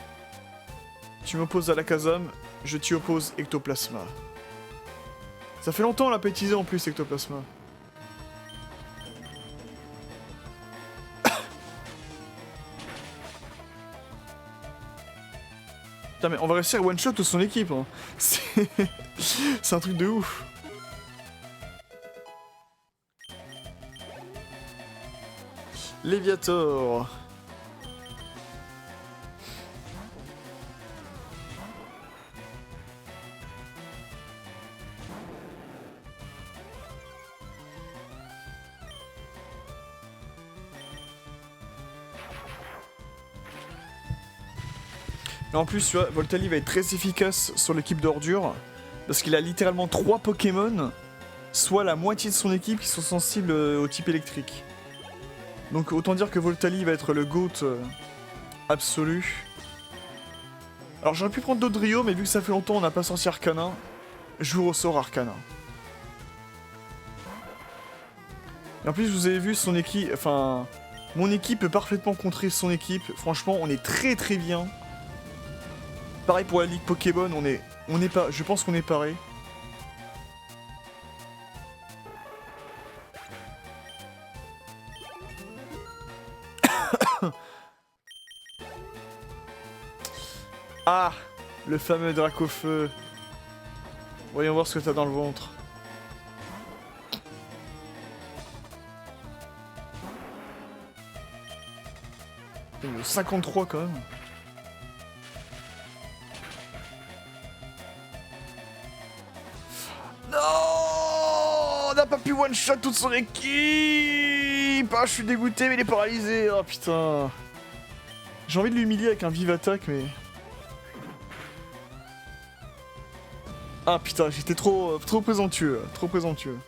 S1: Tu m'opposes à la Kazam, je t'y oppose Ectoplasma. Ça fait longtemps on l'a pétisé en plus, Ectoplasma. Putain, mais on va réussir à one-shot toute son équipe. Hein. C'est un truc de ouf. Léviator. En plus, tu vois, Voltali va être très efficace sur l'équipe d'Ordure, parce qu'il a littéralement 3 Pokémon soit la moitié de son équipe qui sont sensibles au type électrique. Donc autant dire que Voltali va être le GOAT absolu. Alors j'aurais pu prendre d'autres Rio, mais vu que ça fait longtemps on n'a pas sorti Arcana, je vous ressors Arcana. Et en plus vous avez vu son équipe, enfin mon équipe peut parfaitement contrer son équipe. Franchement on est très très bien. Pareil pour la Ligue Pokémon, on est pas, je pense qu'on est pareil. Ah, le fameux Dracofeu. Voyons voir ce que t'as dans le ventre. Il est 53 quand même. Non, on n'a pas pu one-shot toute son équipe. Ah, je suis dégoûté, mais il est paralysé. Oh putain. J'ai envie de l'humilier avec un vive attaque, mais... Ah putain, j'étais trop présomptueux, trop présomptueux.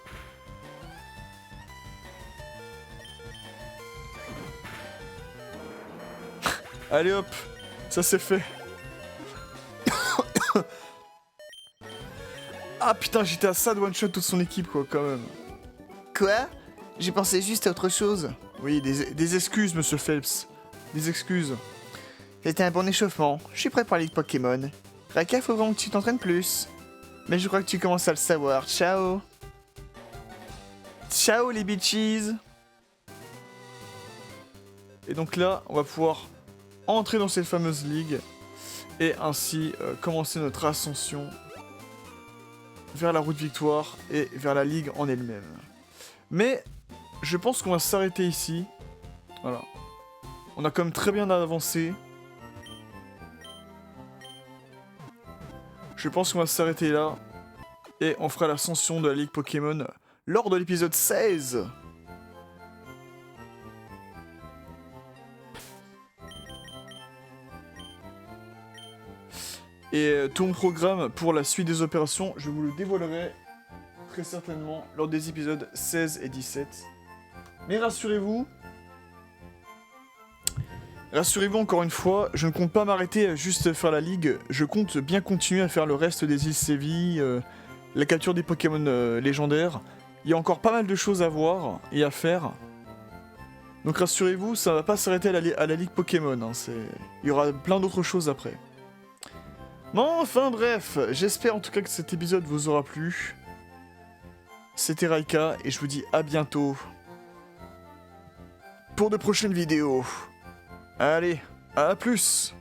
S1: Allez hop, ça c'est fait. Ah putain, j'étais à ça de one-shot toute son équipe quoi, quand même.
S2: Quoi? J'ai pensé juste à autre chose.
S1: Oui, des excuses, monsieur Phelps. Des excuses.
S2: C'était un bon échauffement. Je suis prêt pour la Ligue Pokémon. Raika, faut vraiment que tu t'entraînes plus. Mais je crois que tu commences à le savoir. Ciao.
S1: Ciao les bitches. Et donc là, on va pouvoir entrer dans cette fameuse ligue et ainsi commencer notre ascension vers la route victoire et vers la ligue en elle-même. Mais je pense qu'on va s'arrêter ici. Voilà. On a quand même très bien avancé. Je pense qu'on va s'arrêter là. Et on fera l'ascension de la Ligue Pokémon lors de l'épisode 16. Et tout mon programme pour la suite des opérations, je vous le dévoilerai très certainement lors des épisodes 16 et 17. Mais rassurez-vous, encore une fois, je ne compte pas m'arrêter à juste faire la ligue, je compte bien continuer à faire le reste des îles Séville, la capture des Pokémon légendaires. Il y a encore pas mal de choses à voir et à faire. Donc rassurez-vous, ça va pas s'arrêter à la ligue Pokémon, hein, il y aura plein d'autres choses après. Bon, enfin bref, j'espère en tout cas que cet épisode vous aura plu. C'était Raika et je vous dis à bientôt pour de prochaines vidéos. Allez, à plus!